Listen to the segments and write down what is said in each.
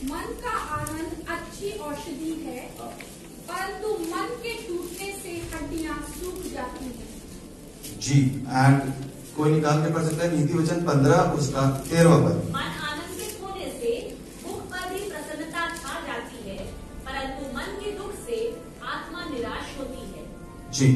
मन का आनंद अच्छी औषधि है, परंतु मन के टूटने से हड्डियां सूख जाती हैं। जी, एंड कोई निकाल के पढ़ सकता है नीति वचन 15 उसका 13वां पद। मन आनंदित होने से मुख पर भी प्रसन्नता छा जाती है, परंतु मन के दुख से आत्मा निराश होती है। जी,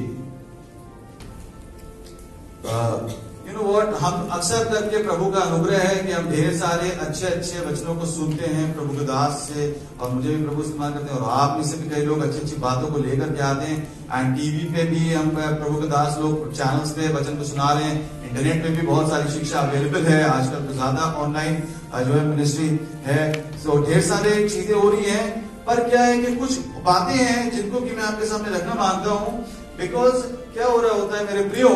यू नो व्हाट, हम अक्सर करके प्रभु का अनुग्रह है कि हम ढेर सारे अच्छे अच्छे वचनों को सुनते हैं प्रभु के दास से, और मुझे भी प्रभु इस्तेमाल करते हैं, और आप में से भी कई लोग अच्छी अच्छी बातों को लेकर के आते हैं। एंड टीवी पे भी हम प्रभु के दास लोग चैनल्स पे वचन को सुना रहे हैं, इंटरनेट पे भी बहुत सारी शिक्षा अवेलेबल है, आजकल तो ज्यादा ऑनलाइन जो है मिनिस्ट्री है। सो ढेर सारे चीजें हो रही है, पर क्या है कि कुछ बातें हैं जिनको कि मैं आपके सामने रखना मानता हूँ। बिकॉज क्या हो रहा होता है मेरे प्रियो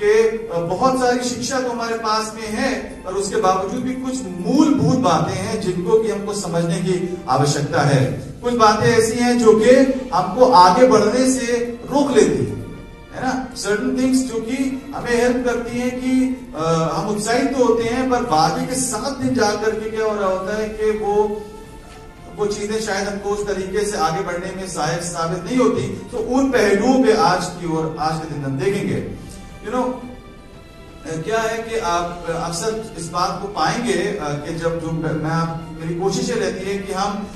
कि बहुत सारी शिक्षा तो हमारे पास में है, पर उसके बावजूद भी कुछ मूलभूत बातें हैं जिनको कि हमको समझने की आवश्यकता है। कुछ बातें ऐसी हैं जो कि हमको आगे बढ़ने से रोक लेती है ना। सर्टन थिंग्स जो कि हमें हेल्प करती हैं कि हम उत्साहित तो होते हैं, पर बाकी के 7 दिन जाकर के क्या हो रहा होता है कि वो चीजें शायद हमको उस तरीके से आगे बढ़ने में सहायक साबित नहीं होती। तो उन पहलुओं पे आज के दिन हम देखेंगे। यू नो, क्या है कि आप अक्सर इस बात को पाएंगे कि मेरी कोशिश ये रहती है कि हम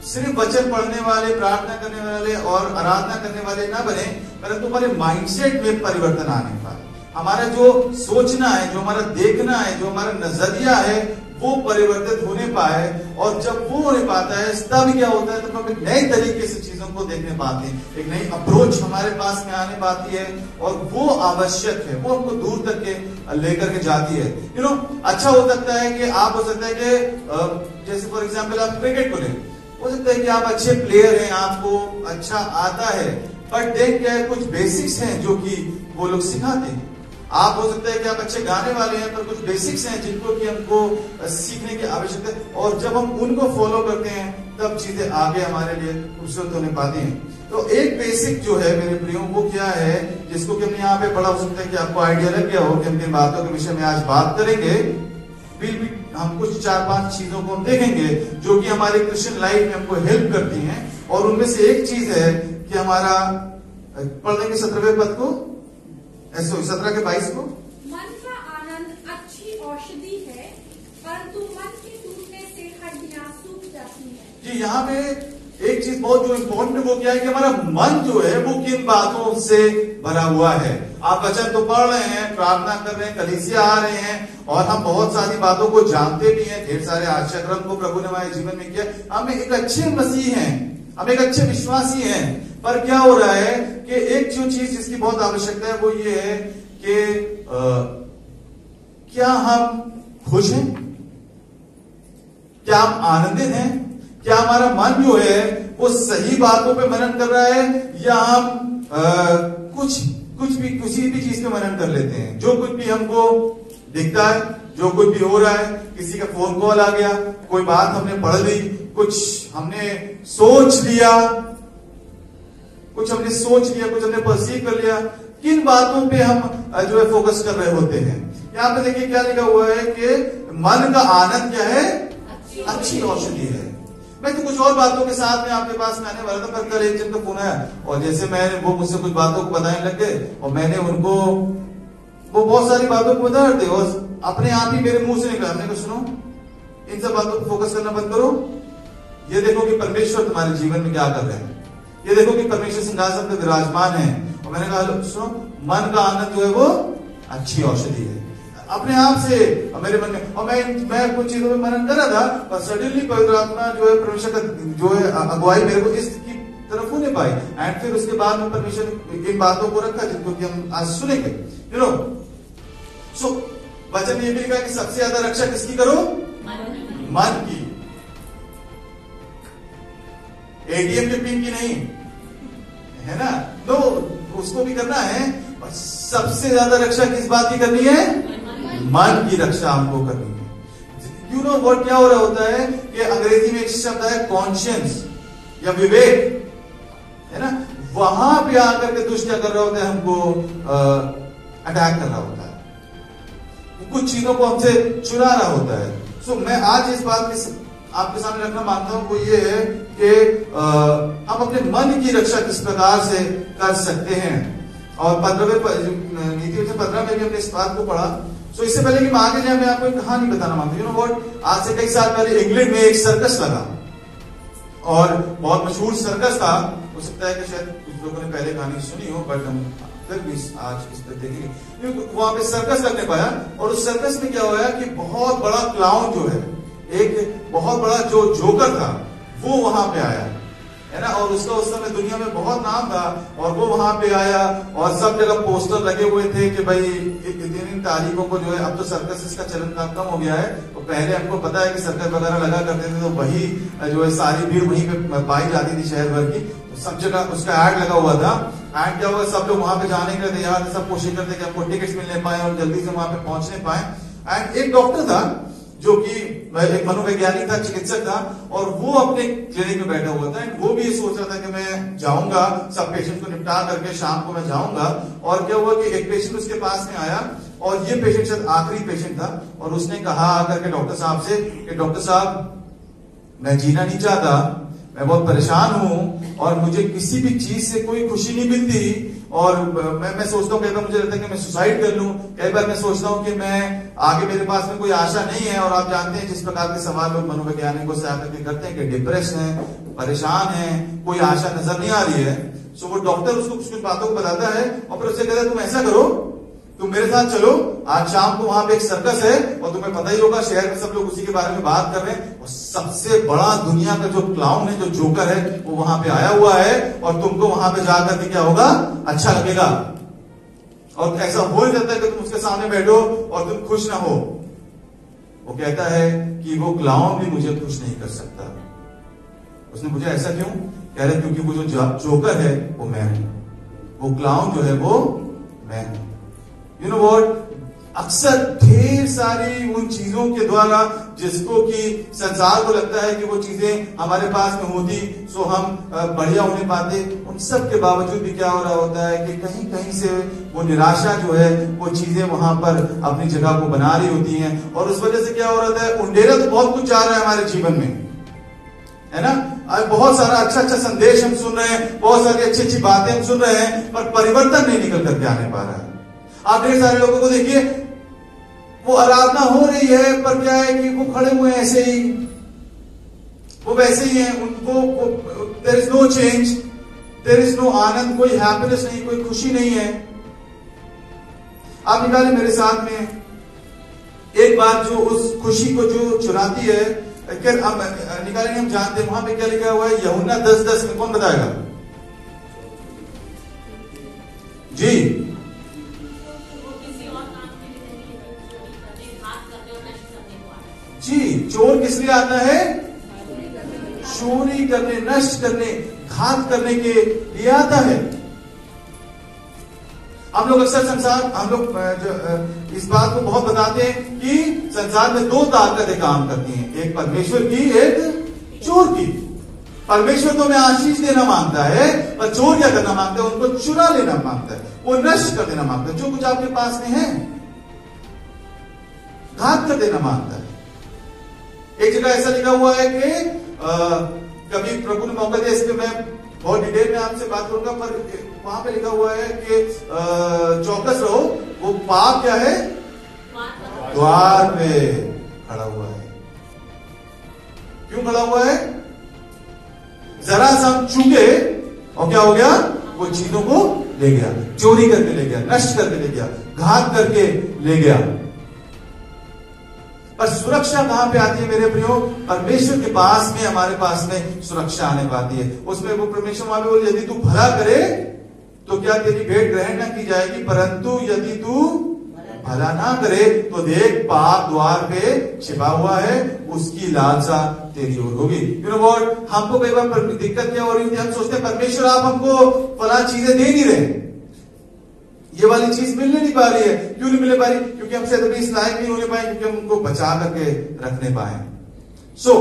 सिर्फ वचन पढ़ने वाले, प्रार्थना करने वाले और आराधना करने वाले ना बने, परंतु हमारे माइंडसेट में परिवर्तन आने पाए। हमारा जो सोचना है, जो हमारा देखना है, जो हमारा नजरिया है, वो परिवर्तित होने पाए। और जब वो होने पाता है तब क्या होता है, तो हम एक नए तरीके से चीजों को देखने पाते हैं, एक नई अप्रोच हमारे पास में आने पाती है, और वो आवश्यक है, वो हमको दूर तक के लेकर के जाती है। यू नो, अच्छा हो सकता है कि आप, हो सकता है कि जैसे फॉर एग्जाम्पल आप क्रिकेट को लें, हो सकता है कि आप अच्छे प्लेयर हैं, आपको अच्छा आता है, बट देन क्या है, कुछ बेसिक्स हैं जो कि वो लोग सिखाते हैं। आप हो सकता है कि आप अच्छे गाने वाले हैं, पर कुछ बेसिक्स हैं जिनको कि हमको सीखने की आवश्यकता है, और जब हम उनको फॉलो करते हैं तब चीजें आगे हमारे लिए खूबसूरत होने पाती हैं। तो एक बेसिक जो है मेरे प्रियो, वो क्या है जिसको कि हमने यहाँ पे पढ़ा, हो सकता है कि आपको आइडिया लग गया हो कि हम किन बातों के विषय में आज बात करेंगे। हम कुछ 4-5 चीजों को हम देखेंगे जो कि हमारे क्रिश्चियन लाइफ में हमको हेल्प करती हैं, और उनमें से एक चीज है कि हमारा, पढ़ देंगे 17वें पद को, 17 के 22 को। मन का आनंद अच्छी औषधि है, परंतु मन के टूटने से हड्डियां सूख जाती हैं। जी, यहाँ पे एक चीज बहुत जो इम्पोर्टेंट है वो क्या है कि हमारा मन जो है वो किन बातों से भरा हुआ है। आप वचन तो पढ़ रहे हैं, प्रार्थना कर रहे हैं, कलीसिया आ रहे हैं, और हम बहुत सारी बातों को जानते भी हैं, ढेर सारे आश्चर्य को प्रभु ने हमारे जीवन में किया। हम एक अच्छे मसीह हैं, हम एक अच्छे विश्वासी हैं, पर क्या हो रहा है कि एक जो चीज जिसकी बहुत आवश्यकता है वो ये है कि क्या हम खुश हैं, क्या हम आनंदित हैं, क्या हमारा मन जो है वो सही बातों पे मनन कर रहा है, या हम किसी भी चीज पे मनन कर लेते हैं। जो कुछ भी हमको दिखता है, जो कुछ भी हो रहा है, किसी का फोन कॉल आ गया, कोई बात हमने पढ़ ली, कुछ हमने सोच लिया, कुछ हमने परसीव कर लिया, किन बातों पे हम जो है फोकस कर रहे होते हैं। यहाँ पे देखिए क्या लिखा हुआ है कि मन का आनंद क्या है, अच्छी औषधि है। मैं तो कुछ और बातों के साथ में आपके पास में आने वाला था, पर कल एक जन का फोन आया, और जैसे वो मुझसे कुछ बातों को बताने लग गए, और मैंने उनको वो बहुत सारी बातों को बता रहे थे, और अपने आप ही मेरे मुंह से निकला, हमने कहा सुनो, इन सब बातों को फोकस करना बंद करो, ये देखो कि परमेश्वर तुम्हारे जीवन में क्या कर रहे हैं, ये देखो कि परमेश्वर सिंहासन पे विराजमान है। और मैंने कहा सुनो, मन का आनंद जो है वो अच्छी औषधि है। अपने आप से मेरे मन में, और मैं कुछ चीजों में मनन कर रहा था, पर सडनली पवित्र आत्मा जो है, परमेश्वर का जो है अगुवाई मेरे को इसकी तरफ होने पाई, एंड फिर उसके बाद में परमेश्वर इन बातों को रखा जिनको कि हम आज सुनेंगे। यू नो, सो वचन में ये भी लिखा कि सबसे ज्यादा रक्षा किसकी करो, मन की, एटीएम के पिन की नहीं, है ना। तो उसको भी करना है, और सबसे ज्यादा रक्षा किस बात की करनी है, मन की रक्षा हमको करनी है। यू नो व्हाट, क्या हो रहा होता है कि अंग्रेजी में एक शब्द है कॉन्शियंस या विवेक, है ना, वहां पे आकर के दुष्ट क्या कर रहा होता है, हमको अटैक कर रहा होता है, कुछ चीजों को हमसे चुरा रहा होता है। सो मैं आज इस बात की आपके सामने रखना मानता हूं वो ये है कि हम अपने मन की रक्षा किस प्रकार से कर सकते हैं। और 15वें नीति वचन 15 में भी हमने इस बात को पढ़ा। सो इससे पहले कि मैं आगे जाए, मैं आपको एक कहानी बताना मांगता हूं। यू नो व्हाट, आज से कई साल पहले इंग्लैंड में एक सर्कस लगा और बहुत मशहूर सर्कस था। हो सकता है कि शायद कुछ लोगों ने पहले कहानी सुनी हो, बट हम फिर भी आज इस पर देखेंगे। वहां पे सर्कस लगने पाया और उस सर्कस में क्या हुआ कि बहुत बड़ा क्लाउन जो है, एक बहुत बड़ा जो जोकर था, वो वहां पे आया, है ना। और उसका उस समय दुनिया में बहुत नाम था और वो वहां पे आया और सब जगह पोस्टर लगे हुए थे कि भाई इन तारीखों को जो है, अब तो सर्कस का चलन कम हो गया है, तो पहले हमको पता है कि सर्कस वगैरह लगा करते थे तो वही जो है सारी भीड़ वहीं पे पाई जाती थी शहर भर की, तो सब जगह उसका एड लगा हुआ था। एंड क्या हुआ, सब लोग वहां पे जाने के लिए तैयार थे, सब कोशिश करते कि हमको टिकट्स मिलने पाए और जल्दी से वहां पे पहुंचने पाए। एंड एक डॉक्टर था जो कि एक मनोवैज्ञानिक था, चिकित्सक था, और वो अपने क्लिनिक में बैठा हुआ था। वो भी ये सोच रहा था कि मैं जाऊंगा, सब पेशेंट को निपटा करके शाम को मैं जाऊंगा। और क्या हुआ कि एक पेशेंट उसके पास में आया और ये पेशेंट शायद आखिरी पेशेंट था, और उसने कहा आकर के डॉक्टर साहब से कि डॉक्टर साहब, मैं जीना नहीं चाहता, मैं बहुत परेशान हूं और मुझे किसी भी चीज से कोई खुशी नहीं मिलती, और मैं सोचता हूँ, कई बार मुझे लगता है कि मैं सुसाइड कर लूं, कई बार मैं सोचता हूँ कि मैं आगे मेरे पास में कोई आशा नहीं है। और आप जानते हैं जिस प्रकार के सवाल लोग मनोवैज्ञानिकों से आकर के करते हैं कि डिप्रेस है, परेशान है, कोई आशा नजर नहीं आ रही है। सो वो डॉक्टर उसको कुछ कुछ बातों को बताता है और फिर उससे कहता है तुम ऐसा करो, तुम मेरे साथ चलो, आज शाम को वहां पे एक सर्कस है और तुम्हें पता ही होगा शहर में सब लोग उसी के बारे में बात कर रहे हैं, और सबसे बड़ा दुनिया का जो क्लाउन है, जो जोकर है, वो वहां पे आया हुआ है और तुमको वहां पे जाकर के क्या होगा, अच्छा लगेगा। और ऐसा हो ही जाता है कि तुम उसके सामने बैठो और तुम खुश ना हो। वो कहता है कि वो क्लाउन भी मुझे खुश नहीं कर सकता। उसने मुझे ऐसा क्यों कह रहे, क्योंकि वो जो जोकर है वो मैं हूं, वो क्लाउन जो है वो मैं हूं। यू नो व्हाट, अक्सर ढेर सारी उन चीजों के द्वारा जिसको कि संसार को लगता है कि वो चीजें हमारे पास में होती सो हम बढ़िया होने पाते, उन सब के बावजूद भी क्या हो रहा होता है कि कहीं कहीं से वो निराशा जो है वो चीजें वहां पर अपनी जगह को बना रही होती हैं। और उस वजह से क्या हो रहा है, उंडेरा तो बहुत कुछ जा रहा है हमारे जीवन में, है ना। आज बहुत सारा अच्छा अच्छा संदेश हम सुन रहे हैं, बहुत सारी अच्छी अच्छी बातें हम सुन रहे हैं, पर परिवर्तन नहीं निकल करके आने पा रहा है। आप ढेर सारे लोगों को देखिए, वो आराधना हो रही है पर क्या है कि वो खड़े हुए हैं ऐसे ही, वो वैसे ही हैं, उनको there is no change, there is no आनंद, कोई हैप्पीनेस नहीं, कोई खुशी नहीं है। आप निकाले मेरे साथ में एक बात जो उस खुशी को जो चुराती है, निकालेंगे, हम जानते हैं वहां पे क्या लिखा हुआ है, यूहन्ना 10:10 में, कौन बताएगा जी। जी, चोर किस लिए आता है, चोरी करने, नष्ट करने, घात करने के लिए आता है। हम लोग अक्सर हम लोग इस बात को बहुत बताते हैं कि संसार में दो ताकतें काम करती हैं, एक परमेश्वर की, एक चोर की। परमेश्वर तो हमें आशीष देना मांगता है, पर चोर क्या करना मांगता है, उनको चुरा लेना मांगता है, वो नष्ट कर देना मांगता है, जो कुछ आपके पास में है घात कर देना मांगता है। एक जगह ऐसा लिखा हुआ है कि कभी प्रभु ने मौका दिया, इस पे मैं बहुत डिटेल में आपसे बात करूंगा, पर वहां पे लिखा हुआ है कि चौकस रहो, वो पाप क्या है, द्वार पे खड़ा हुआ है। क्यों खड़ा हुआ है, जरा सा हम चूके और क्या हो गया, वो चीजों को ले गया, चोरी करके ले गया, नष्ट करके ले गया, घात करके ले गया। पर सुरक्षा कहां पे आती है मेरे प्रियो, परमेश्वर के पास में, हमारे पास में सुरक्षा आने पाती है। उसमें वो परमेश्वर वहां पे बोले, यदि तू भला करे तो क्या तेरी भेंट ग्रहण ना की जाएगी, परंतु यदि तू भला ना करे तो देख पाप द्वार पे छिपा हुआ है, उसकी लालसा तेरी ओर होगी। यू नो व्हाट, हमको कई बार दिक्कत क्या हो रही थी, हम सोचते हैं परमेश्वर आप हमको फला चीजें दे नहीं रहे, ये वाली चीज मिलने नहीं पा रही है। क्यों नहीं मिलने पा रही, क्योंकि हमसे तभी इस लायक नहीं होने पाए, क्योंकि हम उनको बचा करके रखने पाए। सो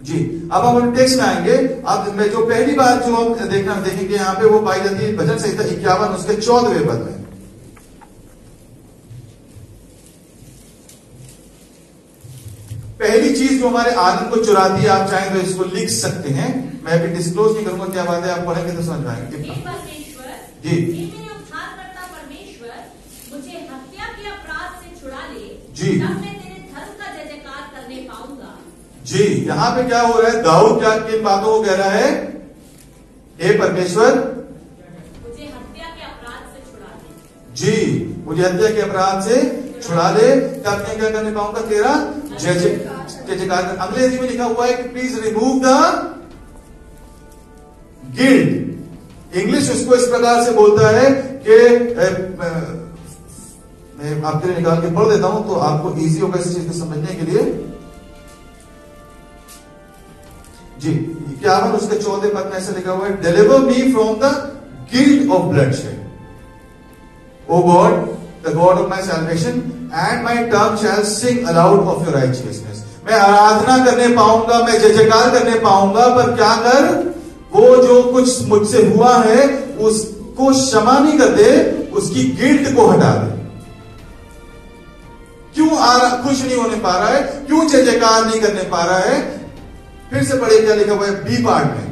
जी, अब हम टेक्स्ट में आएंगे। अब मैं जो पहली बात जो हम देखेंगे यहां पे वो पाई जाती है भजन संहिता 51 उसके 14वें पद में। पहली चीज जो हमारे आनंद को चुराती है, आप चाहें तो इसको लिख सकते हैं, मैं अभी डिस्क्लोज नहीं करूंगा क्या बात है, आप पढ़ेंगे तो समझ पाएंगे। हे परमेश्वर, जी। हे मेरे उद्धारकर्ता परमेश्वर, मुझे हत्या के अपराध से छुड़ा ले, जी। तब मैं तेरे धर्म का जय जयकार करने पाऊंगा। जी, यहाँ पे क्या हो रहा है, दाऊद क्या किन बातों को कह रहा है, हे परमेश्वर मुझे हत्या के अपराध से छुड़ा ले। जी, मुझे हत्या के अपराध से छुड़ा ले, तब मैं क्या करने पाऊंगा, तेरा जय जयकार। अंग्रेजी में लिखा हुआ है कि please remove the guilt. English उसको इस प्रकार से बोलता है कि मैं आपके लिए निकाल के पढ़ देता हूं तो आपको इजी होगा इस चीज को समझने के लिए। जी, क्या हम उसके 14 पद में ऐसे लिखा हुआ है, deliver me from the guilt of bloodshed, O God the God of my salvation, and my tongue shall sing aloud of your righteousness. मैं आराधना करने पाऊंगा, मैं जय जयकार करने पाऊंगा, पर क्या कर, वो जो कुछ मुझसे हुआ है उसको क्षमा नहीं कर दे, उसकी गिल्ट को हटा दे। क्यों खुश नहीं होने पा रहा है, क्यों जय जयकार नहीं करने पा रहा है, फिर से पढ़े क्या लिखा हुआ है बी पार्ट में,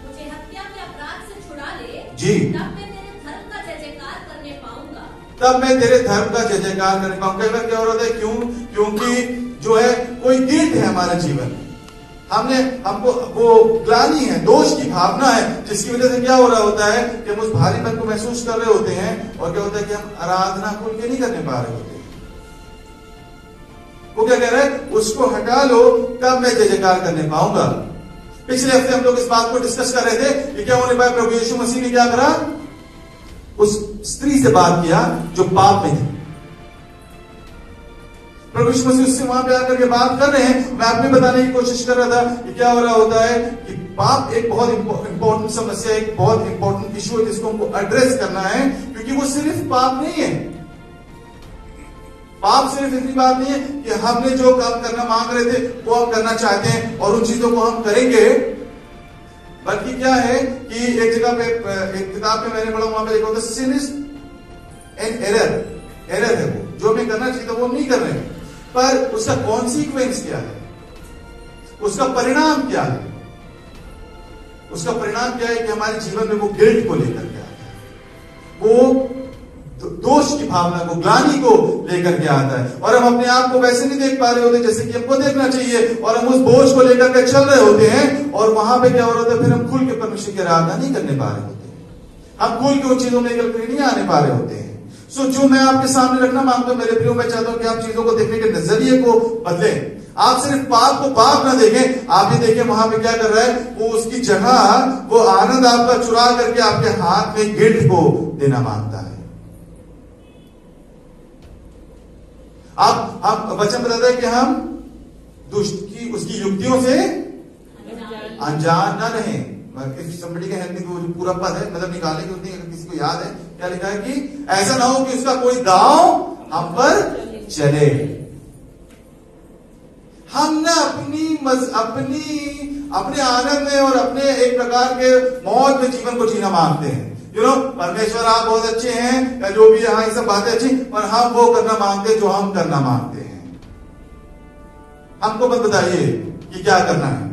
मुझे हत्या के अपराध से छुड़ा ले, जी, तब मैं तेरे धर्म का जय जयकार करने पाऊंगा। तब मैं तेरे धर्म का जय जयकार करने पाऊंगा। कई बार क्या हो रहा है, क्यों, क्योंकि जो है कोई गिल्ट है हमारे जीवन में, हमको वो ग्लानि है, दोष की भावना है, जिसकी वजह से क्या हो रहा होता है कि हम उस भारीपन को महसूस कर रहे होते हैं, और क्या होता है कि हम आराधना खुल के नहीं करने पा रहे होते हैं। वो क्या कह रहा है, उसको हटा लो, तब मैं जय जयकार करने पाऊंगा। पिछले हफ्ते हम लोग इस बात को डिस्कस कर रहे थे कि क्या होने पाया, प्रभु यीशु मसीह ने क्या करा, उस स्त्री से बात किया जो पाप में थी। प्रभु यीशु मसीह उससे वहां पे आकर के बात कर रहे हैं। मैं आपको बताने की कोशिश कर रहा था कि क्या हो रहा होता है कि पाप एक बहुत इंपॉर्टेंट समस्या, एक बहुत इंपॉर्टेंट इशू है जिसको हमको एड्रेस करना है, क्योंकि वो सिर्फ पाप नहीं है। पाप सिर्फ इतनी बात नहीं है कि हमने जो काम करना मांग रहे थे वो हम करना चाहते हैं और उन चीजों को हम करेंगे, बल्कि क्या है कि एक जगह पे, एक किताब में मैंने पढ़ा, वहां पे लिखा होता है सिन इज एन एरर है, वो जो हमें करना चाहिए था वो नहीं कर रहे हैं, पर उसका कॉन्सिक्वेंस क्या है, उसका परिणाम क्या है, उसका परिणाम क्या है कि हमारे जीवन में वो गिल्ट को लेकर के आता है, वो दोष की भावना को, ग्लानि को लेकर के आता है, और हम अपने आप को वैसे नहीं देख पा रहे होते जैसे कि हमको देखना चाहिए, और हम उस बोझ को लेकर के चल रहे होते हैं, और वहां पे क्या हो रहा होता है, फिर हम खुल के परमेश्वर की आराधना नहीं करने पा रहे होते, हम खुल के उन चीजों में नहीं आने पा रहे होते हैं। सो जो मैं आपके सामने रखना मांगता हूं मेरे प्रियो, मैं चाहता हूं कि आप चीजों को देखने के नजरिए को बदलें। आप सिर्फ पाप को पाप ना देखें, आप ये देखें वहां पे क्या कर रहा है, वो उसकी जगह वो आनंद आपका चुरा करके आपके हाथ में गिल्ट को देना मांगता है। आप वचन बताता है कि हम दुष्ट की उसकी युक्तियों से अनजान ना रहें। somebody can help me, वो जो पूरा पद है, मतलब निकालने की उतनी, अगर किसी को याद है क्या लिखा है कि ऐसा ना हो कि उसका कोई दांव हम पर चले। हम ना अपने आनंद में और अपने एक प्रकार के मौज में जीवन को जीना मांगते हैं। परमेश्वर आप बहुत अच्छे हैं, या जो भी यहाँ ये सब बातें अच्छी, पर हम वो करना मांगते हैं जो हम करना मांगते हैं। हमको मत बताइए कि क्या करना है,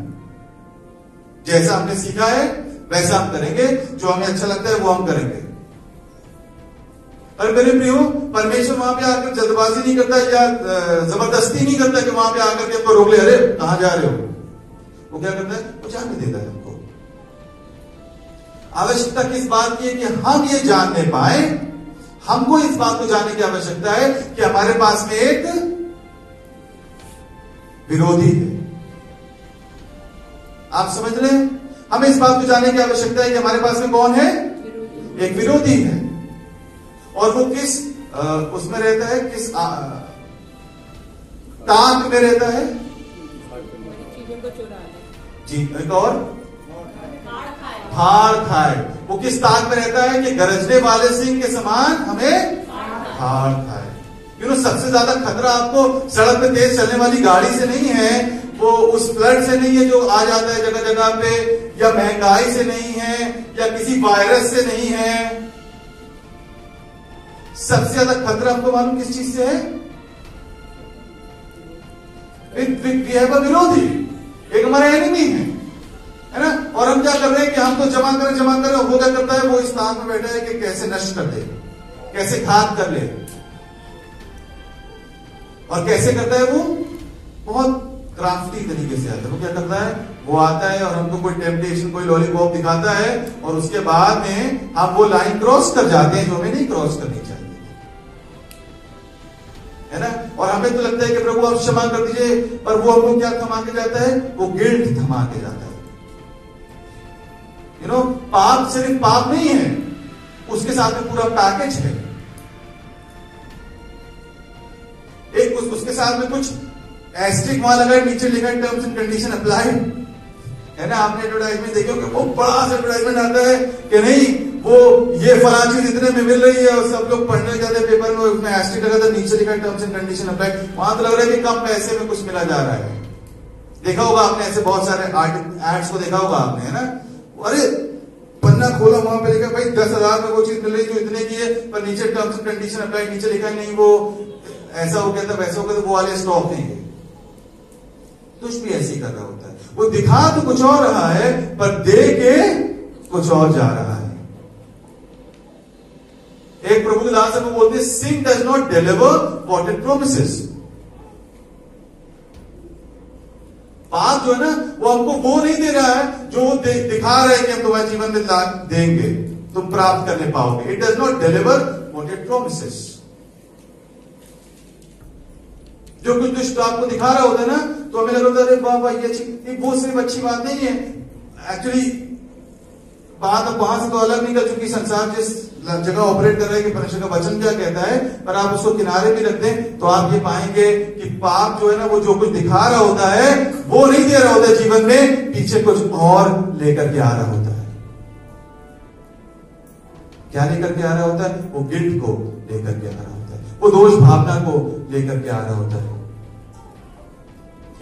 जैसा हमने सीखा है वैसा हम करेंगे, जो हमें अच्छा लगता है वो हम करेंगे। और मेरे प्रियो, परमेश्वर वहां पे आकर जल्दबाजी नहीं करता या जबरदस्ती नहीं करता कि वहां पे आकर के हमको रोक ले, अरे कहां जा रहे हो। वो क्या करता है, वो जाने देता है हमको। आवश्यकता किस बात की है कि हम ये जानने पाए, हमको इस बात को जानने की आवश्यकता है कि हमारे पास में एक विरोधी है। आप समझ रहे हैं, हमें इस बात को जानने की आवश्यकता है कि हमारे पास में कौन है, एक विरोधी है, और वो किस उसमें रहता है, किस ताक में रहता है, जी, एक और फाड़ खाए। वो किस ताक में रहता है कि गरजने वाले सिंह के समान हमें फाड़ खाए। सबसे ज्यादा खतरा आपको सड़क पे तेज चलने वाली गाड़ी से नहीं है, वो उस फ्लड से नहीं है जो आ जाता है जगह जगह पे, या महंगाई से नहीं है, या किसी वायरस से नहीं है। सबसे ज्यादा खतरा हमको मालूम किस चीज से है, वी हैव अ विरोधी, एक हमारा एनिमी है ना। और हम क्या कर रहे हैं कि हम तो जमा करें, और वो क्या करता है, वो इस स्थान में बैठा है कि कैसे नष्ट कर दे, कैसे घात कर ले। और कैसे करता है वो, बहुत क्राफ्टी तरीके से आता है। वो क्या करता है, वो आता है और हमको कोई टेम्पटेशन, कोई लॉलीपॉप दिखाता है, और उसके बाद में हम वो लाइन क्रॉस कर जाते हैं जो हमें नहीं क्रॉस करनी चाहिए, है ना। और हमें तो लगता है कि प्रभु आप क्षमा कर दीजिए, पर वो हमको क्या थमा के जाता है, वो गिल्ट थमा के जाता है। यू नो, पाप सिर्फ पाप नहीं है, उसके साथ में पूरा पैकेज है। एक उसके साथ में कुछ एस्ट्रिक वहां लगा है, नीचे लिखा है टर्म्स एंड कंडीशन अप्लाई, है ना। आपने एडवर्टाइजमेंट देखे होंगे, वो बड़ा सा एडवर्टाइजमेंट आता है कि नहीं वो ये फला चीज इतने में मिल रही है, और सब लोग पढ़ने जाते हैं पेपर में, उसमें एस्ट्रिक लगा था, नीचे लिखा है टर्म्स एंड कंडीशन अप्लाई। वहां तो लग रहा है कि कम पैसे में कुछ मिला जा रहा है। देखा होगा आपने, ऐसे बहुत सारे एड्स को देखा होगा आपने, है ना। अरे पन्ना खोला, वहां पे लिखा भाई 10,000 में वो चीज मिल रही जो इतने की है, पर नीचे टर्म्स एंड कंडीशन अप्लाई, नीचे लिखा नहीं वो ऐसा हो गया था, वैसा हो गया था, वो वाले स्टॉक नहीं है। कुछ भी ऐसे ही कर रहा होता है, वो दिखा तो कुछ और रहा है, पर दे के कुछ और जा रहा है। एक प्रभु के दास को बोलते हैं, sin does not deliver what it promises. पाप जो है ना, वो हमको वो नहीं दे रहा है जो वो दिखा रहा है कि हम तुम्हारे जीवन में देंगे, तुम प्राप्त करने पाओगे। It does not deliver what it promises. जो कुछ दुष्ट आपको दिखा रहा होता है ना, तो हमें लग रहा है बाबा ये अच्छी, वो सिर्फ अच्छी बात नहीं है। एक्चुअली बात अब वहां से तो अलग निकल चुकी, संसार जिस जगह ऑपरेट कर रहा है कि परमेश्वर का वचन क्या कहता है, पर आप उसको किनारे भी रख दें तो आप ये पाएंगे कि पाप जो है ना, वो जो कुछ दिखा रहा होता है वो नहीं दे रहा होता है जीवन में, पीछे कुछ और लेकर के आ रहा होता है। क्या लेकर के आ रहा होता है, वो गिल्ट को लेकर के आ रहा होता है, वो दोष भावना को लेकर के आ रहा होता है।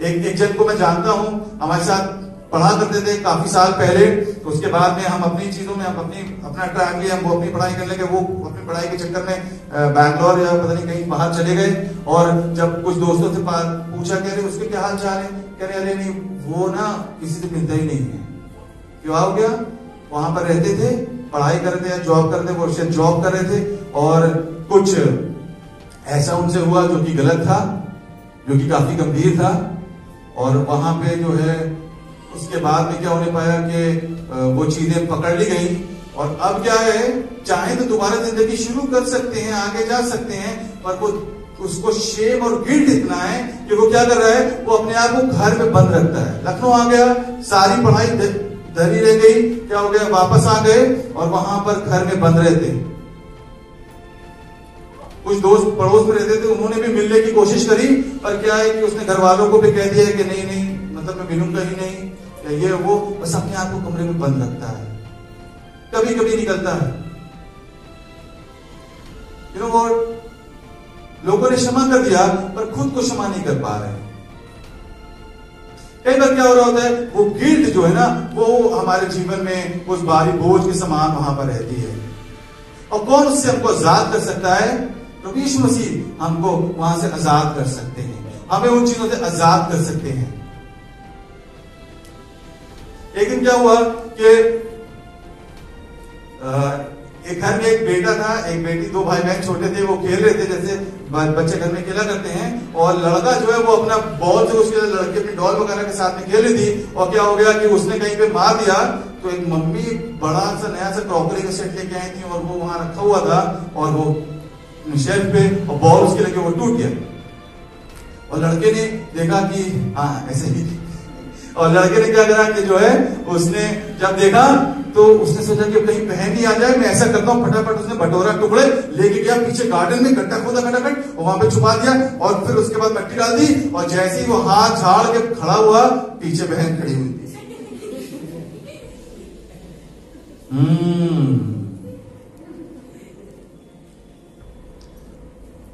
एक जन को मैं जानता हूं, हमारे साथ पढ़ा करते थे काफी साल पहले, तो उसके बाद में हम अपनी चीजों में हम अपना ट्रैक लिया, हम वो अपनी पढ़ाई करने लगे। वो अपनी पढ़ाई के चक्कर में बैंगलोर या पता नहीं कहीं बाहर चले गए, और जब कुछ दोस्तों से पूछा कह रहे उसके क्या हाल चाल है, कह रहे अरे नहीं वो ना किसी से मिलता ही नहीं है। क्या हो गया, वहां पर रहते थे, पढ़ाई कर रहे थे या जॉब कर रहे थे, वो शायद जॉब कर रहे थे, और कुछ ऐसा उनसे हुआ जो कि गलत था, जो कि काफी गंभीर था। और वहां पे जो है उसके बाद में क्या होने पाया कि वो चीजें पकड़ ली गई, और अब क्या है, चाहे तो दोबारा जिंदगी शुरू कर सकते हैं, आगे जा सकते हैं, पर वो उसको शेम और गिल्ट इतना है कि वो क्या कर रहा है, वो अपने आप को घर में बंद रखता है। लखनऊ आ गया, सारी पढ़ाई धरी रह गई, क्या हो गया, वापस आ गए और वहां पर घर में बंद रहते। कुछ दोस्त पड़ोस में रहते थे, उन्होंने भी मिलने की कोशिश करी, पर क्या है कि उसने घर वालों को भी कह दिया कि नहीं नहीं, मतलब मैं मिलूंगा ही नहीं, या ये वो, बस अपने आप को कमरे में बंद रखता है, कभी कभी निकलता है। यू नो व्हाट, लोगों ने क्षमा कर दिया पर खुद को क्षमा नहीं कर पा रहे। कई बार क्या हो रहा होता है, वो गिल्ट जो है ना, वो हमारे जीवन में उस भारी बोझ के समान वहां पर रहती है। और कौन उससे हमको आजाद कर सकता है? प्रभु यीशु मसीह हमको वहां से आजाद कर सकते हैं, हमें उन चीजों से आजाद कर सकते हैं। एक दिन क्या हुआ कि एक घर में एक बेटा था, एक बेटी, दो भाई बहन छोटे थे, वो खेल रहे थे जैसे बच्चे घर में खेला करते हैं, और लड़का जो है वो अपना बॉल से उसके लड़के अपनी डॉल वगैरह के साथ में खेल रही थी, और क्या हो गया कि उसने कहीं पे मार दिया। तो एक मम्मी बड़ा सा नया सा क्रॉकरी का सेट लेके आई थी, और वो वहां रखा हुआ था, और वो शेल्फ पे, और बॉल उसके लगे वो टूट गया। और लड़के ने देखा कि हाँ ऐसे ही, और लड़के ने क्या करा कि जो है उसने जब देखा तो उसने सोचा कि कहीं बहन नहीं आ जाए, मैं ऐसा करता हूँ, फटाफट उसने भटोरा टुकड़े लेके गया, पीछे गार्डन में गड्ढा खोदा फटाफट, और वहां पे छुपा दिया, और फिर उसके बाद मिट्टी डाल दी, और जैसे ही वो हाथ झाड़ के खड़ा हुआ, पीछे बहन खड़ी हुई थी।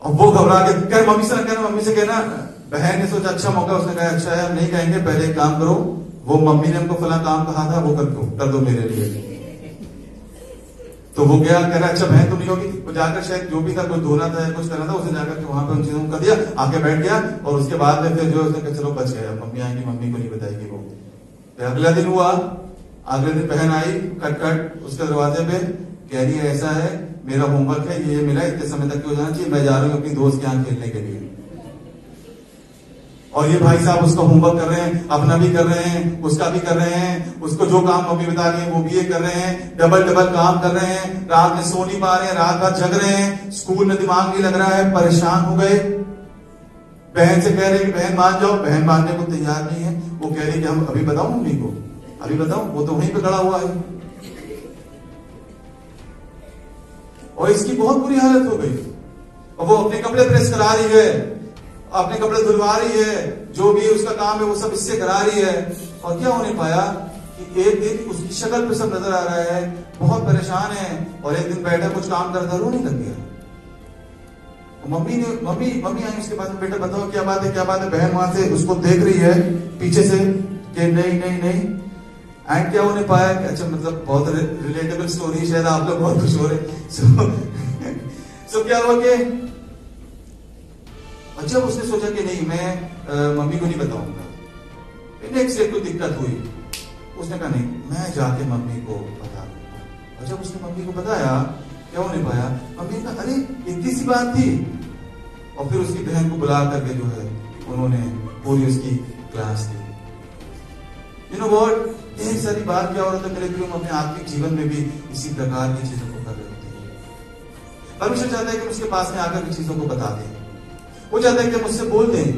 और वो घबरा के कह मम्मी से कहना, मम्मी से कहना। बहन ने सोचा अच्छा मौका, उसने कहा अच्छा है नहीं कहेंगे, पहले एक काम करो, वो मम्मी ने हमको फला काम कहा था वो कर दो मेरे लिए। तो वो गया, कह रहा अच्छा बहन तो नहीं होगी। वो जाकर शायद जो भी था, कुछ धोना था या कुछ करना था, उसने जाकर के वहां पे उन चीजों को कर दिया, आके बैठ गया। और उसके बाद में फिर जो उसने कहा चलो बच गया, मम्मी आएंगी, मम्मी को नहीं बताएगी वो। फिर अगला दिन हुआ, अगले दिन बहन आई खटखट उसके दरवाजे पे, कह रही है ऐसा है, मेरा होमवर्क है, ये मिला, इतने समय तक हो जाना चाहिए, मैं जा रही हूँ अपनी दोस्त के यहाँ खेलने के लिए। और ये भाई साहब उसका होमवर्क कर रहे हैं, अपना भी कर रहे हैं, उसका भी कर रहे हैं, उसको जो काम मम्मी बता रही है वो भी ये कर रहे हैं, डबल डबल काम कर रहे हैं, रात में सो नहीं पा रहे हैं, रात भर जग रहे हैं, स्कूल में दिमाग नहीं लग रहा है, परेशान हो गए। बहन से कह रहे कि बहन मान जाओ, बहन मानने को तैयार नहीं है। वो कह रही कि हम अभी बताओ मम्मी को, अभी बताओ, वो तो वहीं पे खड़ा हुआ है। और इसकी बहुत बुरी हालत हो गई, और वो अपने कपड़े प्रेस करा रही है, अपने कपड़े धुलवा रही है, जो भी उसका काम है वो सब इससे करा रही है। और क्या होने पाया कि एक दिन उसकी शक्ल पे सब नजर आ रहा है, बहुत परेशान है। और एक दिन बैठा कुछ काम करता, रोने लग गया। मम्मी आई उसके पास में, बेटा बताओ क्या बात है, क्या बात है। बहन वहां से उसको देख रही है पीछे से कि नहीं। एंड क्या होने पाया कि अच्छा, मतलब बहुत रिलेटेबल स्टोरी, शायद आप लोग बहुत खुश हो रहे। सो क्या हुआ कि अच्छा उसने सोचा कि नहीं मैं मम्मी को नहीं बताऊंगा। नेक्स्ट डे कोई दिक्कत हुई, उसने कहा नहीं मैं जाके मम्मी को बता दूंगा। अच्छा उसने मम्मी को बताया, क्या होने पाया, मम्मी ने कहा अरे इतनी सी बात थी। और फिर उसकी बहन को बुला करके जो है उन्होंने पूरी उसकी क्लास ली। यू नो व्हाट, ढेर सारी बात क्या हो रहा था मेरे प्रियो, हम अपने आत्मिक जीवन में भी इसी प्रकार की चीजों को कर रहे होते हैं। परमेश्वर चाहता है कि उसके पास में आकर की चीजों को बता दें, वो चाहता है कि मुझसे बोल दें।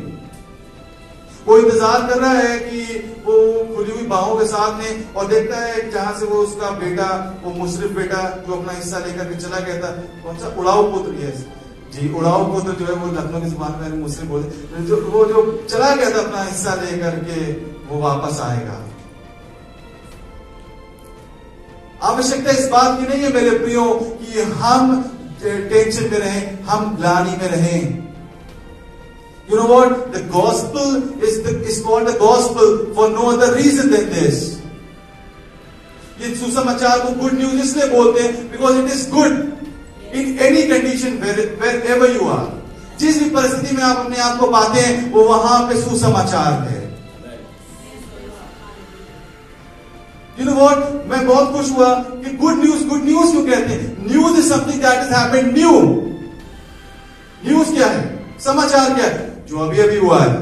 वो इंतजार कर रहा है कि वो खुली हुई बाहों के साथ में, और देखता है जहां से वो उसका बेटा, वो मुशरिफ बेटा जो अपना हिस्सा लेकर के चला गया था, कौन सा उड़ाऊ पुत्र, यस जी उड़ाऊ पुत्र जो है, वो लखनऊ की जुबान में मुशरिफ बोलते, वो जो चला गया था अपना हिस्सा लेकर के, वो वापस आएगा। आवश्यकता इस बात की नहीं है मेरे प्रियो कि हम टेंशन में रहें, हम ग्लानि में रहें। You know what? The gospel is called the gospel for no other reason than this. ये सुसमाचार को गुड न्यूज इसलिए बोलते हैं because it is good in any condition wherever you are. जिस भी परिस्थिति में आप अपने आप को पाते हैं, वो वहां पे सुसमाचार है। You know what? मैं बहुत खुश हुआ कि गुड न्यूज क्यों कहते हैं? News is something that is happened new. News क्या है? समाचार क्या है? जो अभी अभी हुआ है।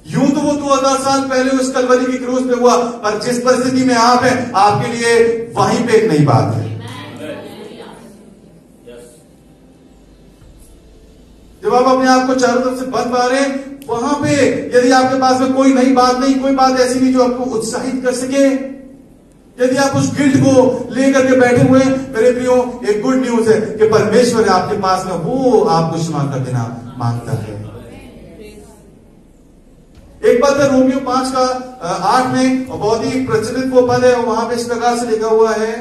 यूं तो वो 2000 साल पहले उस कलवरी की क्रूस पे हुआ, पर जिस परिस्थिति में आप हैं, आपके लिए वहीं पे एक नई बात है। जब आप अपने आप को चारों तरफ से बंद पा रहे हैं, वहां पे यदि आपके पास में कोई नई बात नहीं, कोई बात ऐसी नहीं जो आपको उत्साहित कर सके, यदि आप उस गिल्ट को लेकर के बैठे हुए, मेरे प्रियो एक गुड न्यूज है कि परमेश्वर आपके पास में वो आपको क्षमा कर देना मांगता है। एक बात है रोमियो 5:8 में, और बहुत ही प्रचलित वो पद है, और वहां पे इस प्रकार से लिखा हुआ है,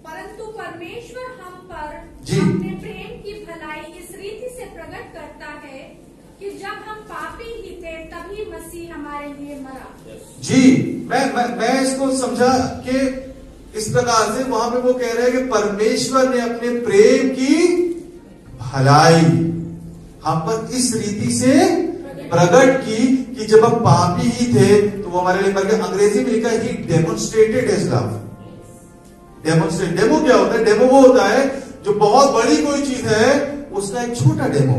परंतु परमेश्वर हम पर जी अपने प्रेम की भलाई इस रीति से प्रकट करता है कि जब हम पापी ही थे तभी मसीह हमारे लिए मरा। जी मैं इसको समझा कि इस प्रकार से वहां पे वो कह रहे हैं कि परमेश्वर ने अपने प्रेम की भलाई हम पर इस रीति से प्रकट की कि जब हम पापी ही थे तो वो हमारे लिए मर गए। अंग्रेजी में लिखा है ही डेमोन्स्ट्रेटेड हिज लव। डेमो क्या होता है? डेमो वो होता है जो बहुत बड़ी कोई चीज है उसका एक छोटा डेमो,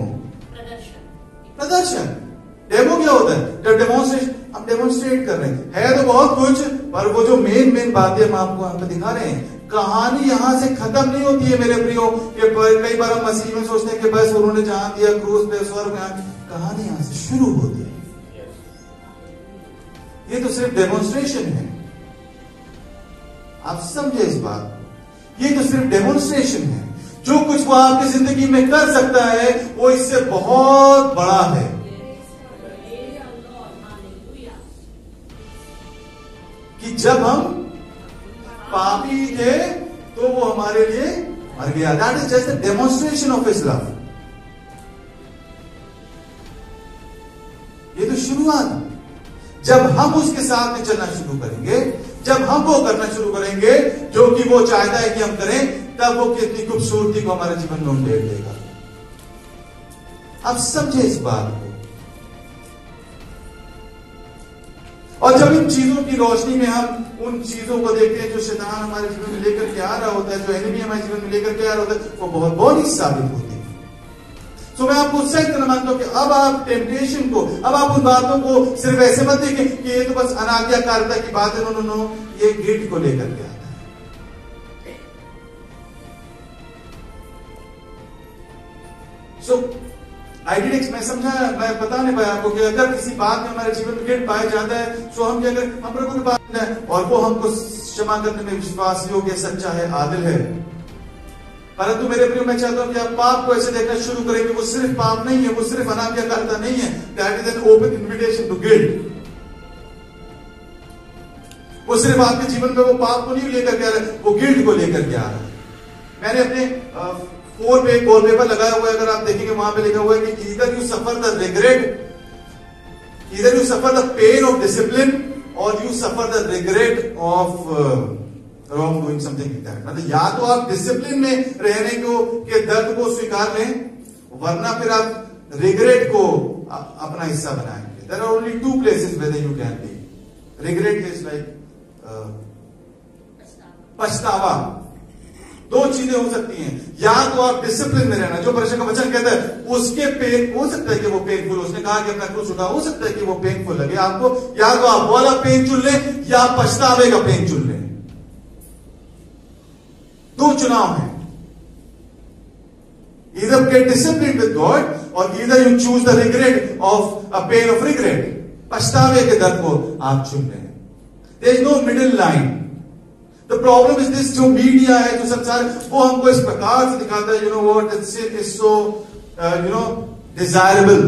प्रदर्शन। डेमो क्या होता है? जब डेमोन्स्ट्रेशन, हम डेमोन्स्ट्रेट कर रहे हैं तो बहुत कुछ, पर वो जो मेन बातें हम आपको यहाँ पे दिखा रहे हैं। कहानी यहां से खत्म नहीं होती है मेरे प्रियो, कि कई बार हम मसीह में सोचते हैं कि बस उन्होंने जहां दिया क्रूस पे, स्वर्ग में, कहानी यहां से शुरू होती है। ये तो सिर्फ डेमोन्स्ट्रेशन है, आप समझे इस बात। ये तो सिर्फ डेमोन्स्ट्रेशन है। जो कुछ वो आपकी जिंदगी में कर सकता है वो इससे बहुत बड़ा है। कि जब हम पापी थे तो वो हमारे लिए मर गया। That is just a demonstration of his love. ये तो शुरुआत। जब हम उसके साथ में चलना शुरू करेंगे जब हम वो करना शुरू करेंगे जो कि वो चाहता है कि हम करें, तब वो कितनी खूबसूरती को हमारे जीवन में उंडेल देगा। आप समझे इस बात को। और जब इन चीजों की रोशनी में हम उन चीजों को देखते हैं जो शैतान हमारे जीवन में लेकर के आ रहा होता है, जो एनिमी हमारे जीवन में लेकर के आ रहा होता है, वो बहुत बहुत ही साबित होती है। तो मैं आपको उत्साहित करना मांगता हूं कि अब आप टेम्पटेशन को, अब आप उन बातों को सिर्फ ऐसे मत देखें कि ये तो बस अनाज्ञाकारिता की बात है। नो, ये गिल्ट को लेकर के आता है। सो मैं समझा, मैं बता नहीं पाया आपको कि अगर किसी बात में हमारे जीवन में गिल्ट पाया जाता है, तो हम क्या करें, हम प्रभु के पास जाएं और वो हमको क्षमा करने में विश्वास योग्य, सच्चा है, आदिल है। परंतु मेरे प्रिय, मैं चाहता हूं कि आप पाप को ऐसे देखना शुरू करें कि वो सिर्फ पाप नहीं है, वो सिर्फ अनाज्ञाकारिता नहीं है। That is an open invitation to guilt. वो सिर्फ आपके जीवन में वो पाप को नहीं लेकर के आ रहा है, वो गिल्ट को लेकर के आ रहा है। मैंने अपने फोन पे एक वॉलपेपर लगाया हुआ है, अगर आप देखेंगे वहां पे लिखा हुआ है कि either you suffer the regret, either you suffer the pain of discipline और you suffer the regret of wrong doing something like that. मतलब या तो आप डिसिप्लिन में रहने को के दर्द को स्वीकार लें, वरना फिर आप रिग्रेट को अपना हिस्सा बनाएंगे। There are only two places where you can be. Regret is like पछतावा। दो चीजें हो सकती हैं, या तो आप डिसिप्लिन में रहना, जो परमेश्वर का वचन कहता है उसके पेन, हो सकता है कि वो पेनफुल, उसने कहा कि अपना क्रूस उठा, हो सकता है कि वो पेनफुल लगे आपको, या तो आप वाला पेन चुन लें या पछतावे का पेन चुन लें। दो चुनाव है। Either get disciplined with God or either you choose the regret of a pain of regret. पछतावे के दर्द को आप चुन रहे हैं। There is no middle line. The problem is this, जो मीडिया है, जो संसार, वो हमको इस प्रकार से दिखाता है, you know what, sin is so desirable.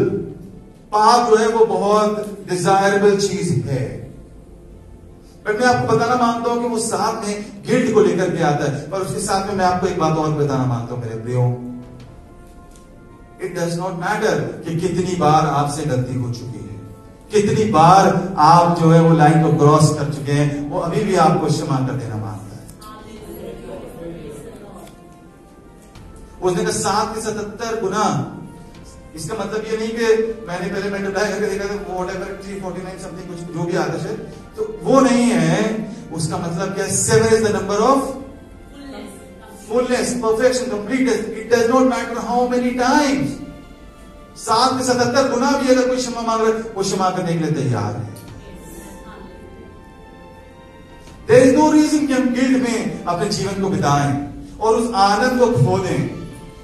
पाप जो है वो बहुत डिजायरेबल चीज है। बट मैं आपको बताना मांगता हूं कि वो साथ में गिल्ट को लेकर के आता है। पर उसके साथ में मैं आपको एक बात और बताना मांगता हूं मेरे प्रियो, इट डज नॉट मैटर कि कितनी बार आपसे गलती हो चुकी है, कितनी बार आप जो है वो लाइन को क्रॉस कर चुके हैं, वो अभी भी आपको क्षमा कर देना मांगता है। उसने कहा 7 के 77 गुना। इसका मतलब ये नहीं कि मैंने पहले मल्टीप्लाई करके देखा था व्हाटएवर 349 समथिंग कुछ जो भी आता है, तो वो नहीं है। उसका मतलब क्या है? 7 is the number of fullness, perfection, completeness. It does not matter how many times. 7 के 77 गुना भी अगर कोई क्षमा मांग रहा है, वो क्षमा करने के लिए तैयार है। देयर इज नो रीजन कि हम गिल्ट में अपने जीवन को बिताएं और उस आनंद को खो दें।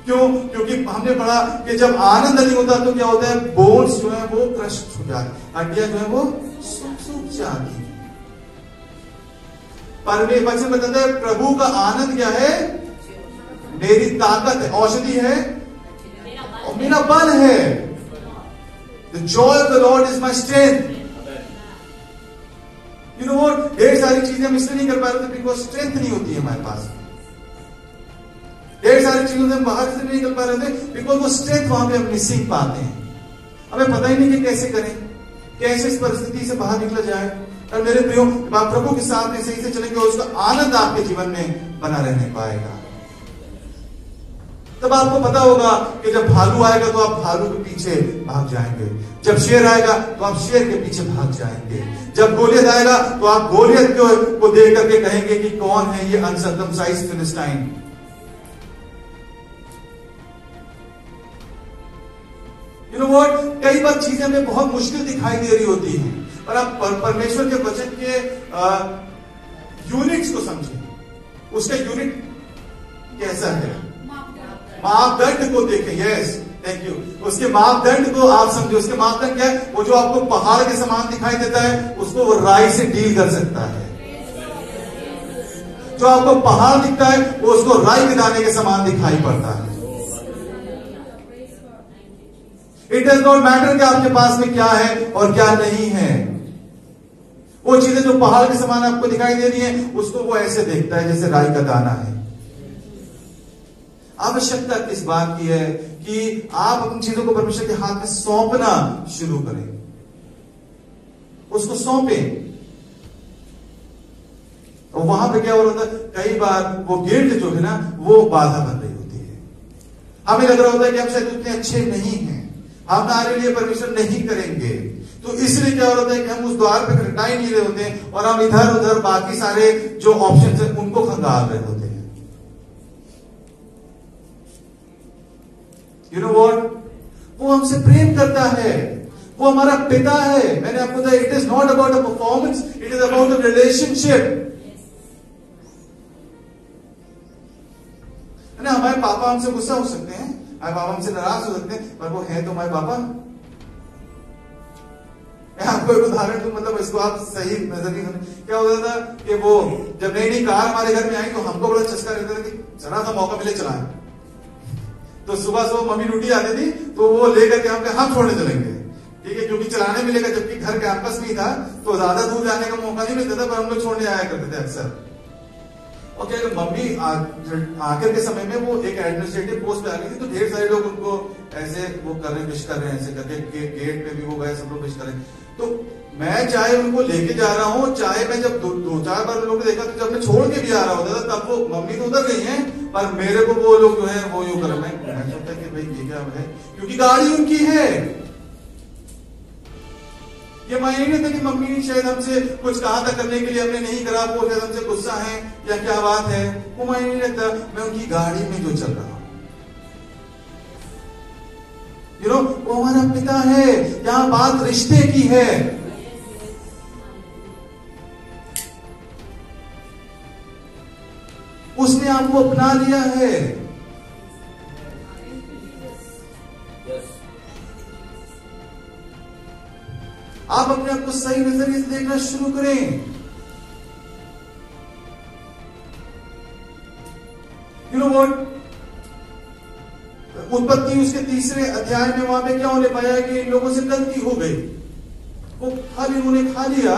क्यों? क्योंकि हमने पढ़ा कि जब आनंद नहीं होता तो क्या होता है? बोन्स जो है वो क्रश्ड हो जाती, हड्डियां जो है वो सूख जाती है। पर वे वचन बताता है प्रभु का आनंद क्या है? मेरी ताकत है, औषधि है और मेरा बल है। The joy of the Lord is my strength. You know what? ढेर सारी चीजें हम इसलिए नहीं कर पा रहे थे बिकॉज स्ट्रेंथ नहीं होती है हमारे पास। ढेर सारी चीजों से हम बाहर से नहीं निकल पा रहे थे बिकॉज वो स्ट्रेंथ वहां पे हम मिसिंग पाते हैं। हमें पता ही नहीं कि कैसे करें, कैसे इस परिस्थिति से बाहर निकला जाए। और मेरे प्रियो, आप प्रभु के साथ में सही से चलेंगे और उसका आनंद आपके जीवन में बना रहने पाएगा। तब आपको पता होगा कि जब भालू आएगा तो आप भालू के पीछे भाग जाएंगे, जब शेर आएगा तो आप शेर के पीछे भाग जाएंगे, जब गोलियत आएगा तो आप गोलियत को देख करके कहेंगे कि कौन है ये uncircumcised Philistine. You know what, कई बार चीजें हमें बहुत मुश्किल दिखाई दे रही होती हैं, पर आप परमेश्वर के वचन के यूनिट्स को समझें। उसका यूनिट कैसा है? मापदंड को देखें। Yes, thank you. उसके मापदंड को आप समझे। उसके मापदंड क्या है? वो जो आपको पहाड़ के समान दिखाई देता है उसको वो राई से डील कर सकता है। जो आपको पहाड़ दिखता है वो उसको राई के दाने के समान दिखाई पड़ता है। इट डज नॉट मैटर कि आपके पास में क्या है और क्या नहीं है। वो चीजें जो पहाड़ के समान आपको दिखाई दे रही है उसको वो ऐसे देखता है जैसे राई का दाना है। आवश्यकता किस बात की है कि आप अपनी चीजों को परमेश्वर के हाथ में सौंपना शुरू करें, उसको सौंपें। और वहां पे क्या हो रहा था, कई बार वो गिल्ट जो है ना वो बाधा बन रही होती है। हमें लग रहा होता है कि हम शायद उतने अच्छे नहीं हैं, हमारे लिए परमेश्वर नहीं करेंगे, तो इसलिए क्या होता है कि हम उस द्वार पे खटखटा ही नहीं रहे होते हैं और हम इधर उधर बाकी सारे जो ऑप्शन है उनको खंगाल रहे होते हैं। यू नो व्हाट, वो हमसे प्रेम करता है, वो हमारा पिता है। मैंने आपको बताया, it is not about a performance, it is about a relationship. ना हमारे पापा हमसे गुस्सा हो सकते हैं, हमारे पापा हमसे नाराज हो सकते हैं, पर वो है तो हमारे पापा। मैं आपको एक उदाहरण दूं, मतलब इसको आप सही नजर नहीं समझ। क्या होता था कि वो जब नई नई कार हमारे घर में आई तो हमको बड़ा चस्का रहता था कि जरा सा मौका मिले चलाएं। तो सुबह सुबह मम्मी ड्यूटी आती थी तो वो लेकर के हम छोड़ने चलेंगे, ठीक है, क्योंकि चलाने मिलेगा, जबकि घर कैंपस में था तो ज्यादा दूर जाने का मौका नहीं मिलता था, पर हम लोग छोड़ने आया करते थे अक्सर। और क्या मम्मी आखिर के समय में वो एक एडमिनिस्ट्रेटिव पोस्ट पे आ गई थी, तो ढेर सारे लोग उनको ऐसे वो कर रहे, विश कर रहे हैं, ऐसे करके गेट पे भी वो गए, सब लोग विश कर रहे हैं। तो मैं चाहे उनको लेके जा रहा हूँ, चाहे मैं जब दो चार बार लोगों ने देखा, तो जब मैं छोड़ के भी आ रहा होता था तब वो मम्मी तो उधर गई हैं, पर मेरे को वो लोग जो है वो यूं कर रहे हैं। मैं सोचता कि भाई ये क्या है, क्योंकि गाड़ी उनकी है। ये मायने नहीं था कि मम्मी शायद हमसे कुछ कहा था करने के लिए, हमने नहीं करा, वो शायद हमसे गुस्सा है या क्या बात है, वो मायने नहीं रहता। मैं उनकी गाड़ी में जो चल रहा हूं, यू नो, वो हमारा पिता है। यहां बात रिश्ते की है। उसने आपको अपना लिया है। आप अपने आप को सही नजरिए से देखना शुरू करें। यू नो व्हाट, उत्पत्ति उसके 3 अध्याय में वहां पे क्या होने पाया कि इन लोगों से गलती हो गई, वो फल इन्होंने खा लिया,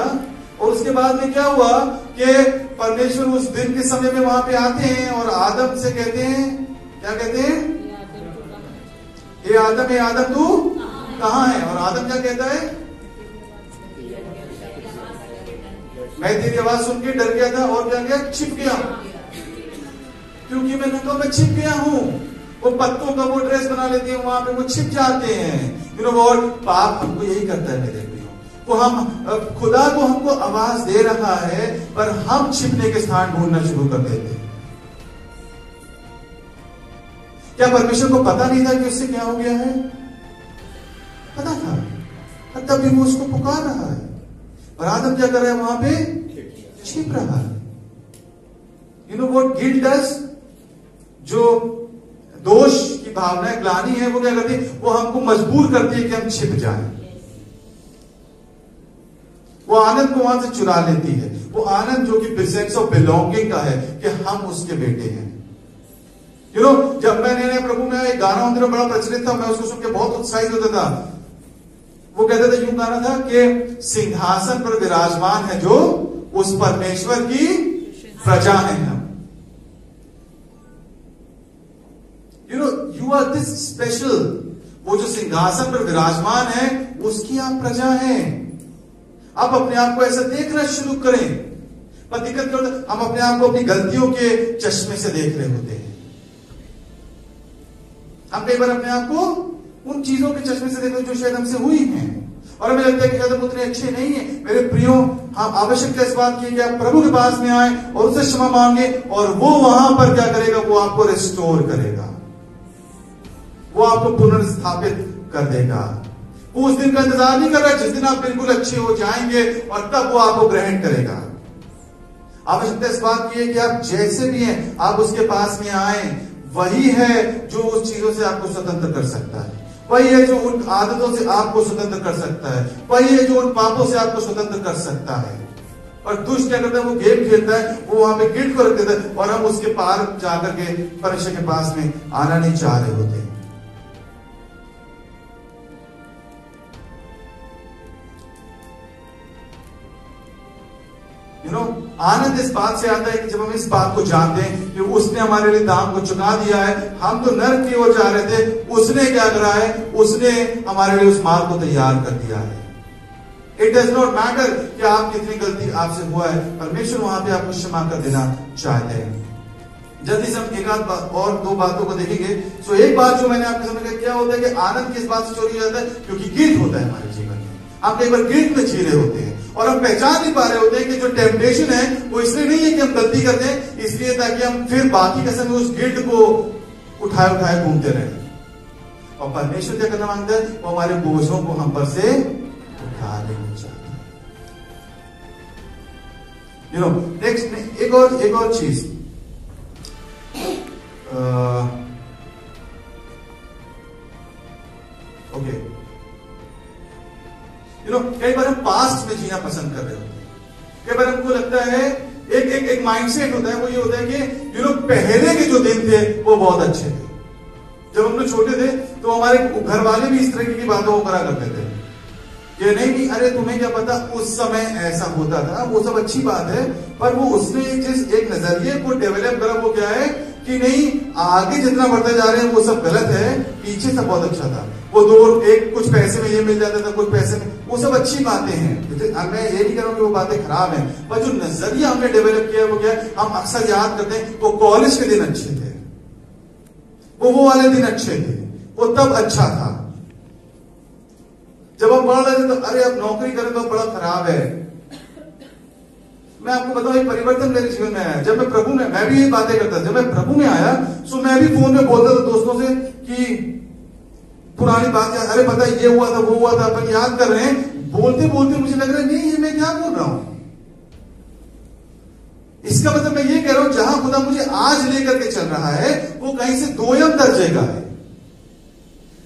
और उसके बाद में क्या हुआ कि परमेश्वर उस दिन के समय में वहां पे आते हैं और आदम से कहते हैं, क्या कहते हैं, हे आदम तू कहां है? और आदम क्या कहता है, मैं तेरी आवाज सुन के डर गया था और क्या गया, छिप गया, क्योंकि मैं नंगा मैं छिप गया हूं। वो पत्तों का वो ड्रेस बना लेते हैं, वहां पे वो छिप जाते हैं। यू नो व्हाट, पाप हमको यही करता है मेरे प्रियो। वो हम खुदा को हमको आवाज दे रहा है, पर हम छिपने के स्थान ढूंढना शुरू कर देते हैं। क्या परमेश्वर को पता नहीं था कि उससे क्या हो गया है? पता था, तब भी वो उसको पुकार रहा है। और आदम क्या कर रहा है, वहां पे छिप रहा है। You know what guilt does, जो दोष की भावना ग्लानि है, वो क्या करती है, वो हमको मजबूर करती है कि हम छिप जाएं। वो आनंद को वहां से चुरा लेती है, वो आनंद जो कि सेंस ऑफ बिलोंगिंग का है कि हम उसके बेटे हैं। यू नो, जब मैं नए प्रभु में एक गाना उनके बड़ा प्रचलित था, मैं उसको सुन के बहुत उत्साहित होता था। वो कहते थे, यूं गाना था कि सिंहासन पर विराजमान है जो उस परमेश्वर की प्रजा है हम। You know, you are this special. वो जो सिंहासन पर विराजमान है उसकी आप प्रजा हैं। आप अपने आप को ऐसा देखना शुरू करें। पर दिक्कत क्या होता है, हम अपने आप को अपनी गलतियों के चश्मे से देख रहे होते हैं। हम कई बार अपने आप को उन चीजों के चश्मे से देखते हैं जो शायद हमसे हुई हैं, और हमें लगता है कि शायद हम उतने अच्छे नहीं हैं। मेरे प्रियो, हम आवश्यकता इस बात की कि आप प्रभु के पास में आए और उससे क्षमा मांगे, और वो वहां पर क्या करेगा, वो आपको रिस्टोर करेगा, वो आपको पुनर्स्थापित कर देगा। वो उस दिन का इंतजार नहीं कर रहा जिस दिन आप बिल्कुल अच्छे हो जाएंगे और तब वो आपको ग्रहण करेगा। आवश्यकता इस बात की है कि आप जैसे भी हैं आप उसके पास में आए। वही है जो उस चीजों से आपको स्वतंत्र कर सकता है, वही है जो उन आदतों से आपको स्वतंत्र कर सकता है, वही है जो उन पापों से आपको स्वतंत्र कर सकता है। और दुष्ट क्या करता है, वो गेम खेलता है, वो वहां पे गिल्ट को रख देता है, और हम उसके पार जाकर के परमेश्वर के पास में आना नहीं चाह रहे होते। यू नो, आनंद इस बात से आता है कि जब हम इस बात को जानते हैं कि उसने हमारे लिए दाम को चुका दिया है। हम तो नर्क की ओर जा रहे थे, उसने क्या करा है, उसने हमारे लिए उस मार्ग को तैयार कर दिया है। इट डज नॉट मैटर कि आप कितनी गलती आपसे हुआ है, परमेश्वर वहां पे आपको क्षमा कर देना चाहते हैं। जल्दी से हम एक आध और दो बातों को देखेंगे। सो एक बात जो मैंने आपके समझ क्या होता है कि आनंद किस बात से चोरी हो जाता है, क्योंकि गिल्ट होता है हमारे जीवन में। हम कई बार गिल्ट में जी रहे होते हैं और हम पहचान नहीं पा रहे होते हैं कि जो टेम्पटेशन है वो इसलिए नहीं है कि हम गलती करते हैं, इसलिए ताकि हम फिर बाकी के समय उस गिल्ट को उठाए उठाए घूमते रहे। और परमेश्वर क्या करना मांगता है, वो हमारे बोझों को हम पर से उठा लेना चाहता है। यू नो नेक्स्ट एक और चीज, ओके, यू नो कई बार हम पास्ट में जीना पसंद कर रहे होते हैं। कई बार हमको लगता है एक माइंडसेट होता है, वो ये होता है कि यू नो पहले के जो दिन थे वो बहुत अच्छे थे। जब हम लोग छोटे थे तो हमारे घर वाले भी इस तरह की बातों को करा करते थे कि नहीं कि अरे तुम्हें क्या पता उस समय ऐसा होता था, वो सब अच्छी बात है, पर वो उसने एक नजरिए को डेवलप करा, वो क्या है कि नहीं आगे जितना बढ़ते जा रहे हैं वो सब गलत है, पीछे सब बहुत अच्छा था। वो कुछ पैसे में ये मिल जाता था, कुछ पैसे में, वो सब अच्छी बातें हैं। मैं ये नहीं कह रहा हूं कि वो बातें खराब हैं, पर जो नजरिया हमने डेवलप किया है वो क्या है, हम अक्सर याद करते हैं वो कॉलेज के दिन अच्छे थे, वो वाले दिन अच्छे थे, वो तब अच्छा था। जब हम पढ़ रहे थे तो अरे अब नौकरी करें तो बड़ा खराब है। मैं आपको बताऊं एक परिवर्तन मेरे जीवन में आया जब मैं प्रभु में, मैं भी ये बातें करता था, जब मैं प्रभु में आया तो मैं भी फोन में बोलता था दोस्तों से कि पुरानी बात, अरे पता है ये हुआ था वो हुआ था, अपन याद कर रहे हैं, बोलते बोलते मुझे लग रहा है नहीं ये मैं क्या बोल रहा हूं। इसका मतलब मैं ये कह रहा हूं जहां खुदा मुझे आज लेकर के चल रहा है वो कहीं से दोयम दर्जे का है।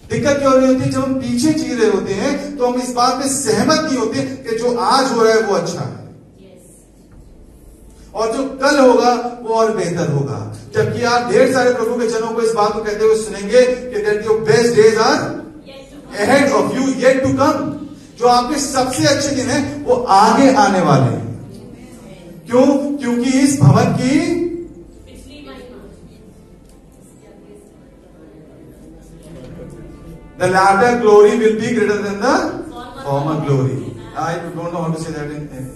दिक्कत क्या हो रही होती है, जब हम पीछे जी रहे होते हैं तो हम इस बात में सहमत नहीं होते कि जो आज हो रहा है वो अच्छा है और जो कल होगा वो और बेहतर होगा। जबकि आप ढेर सारे प्रभु के जनों को इस बात को कहते हुए सुनेंगे कि that your best days are ahead of you, yet to come. जो आपके सबसे अच्छे दिन हैं वो आगे आने वाले हैं। क्यों? क्योंकि इस भवन की the latter glory will be greater than the former glory. I don't know how to say that in Hindi.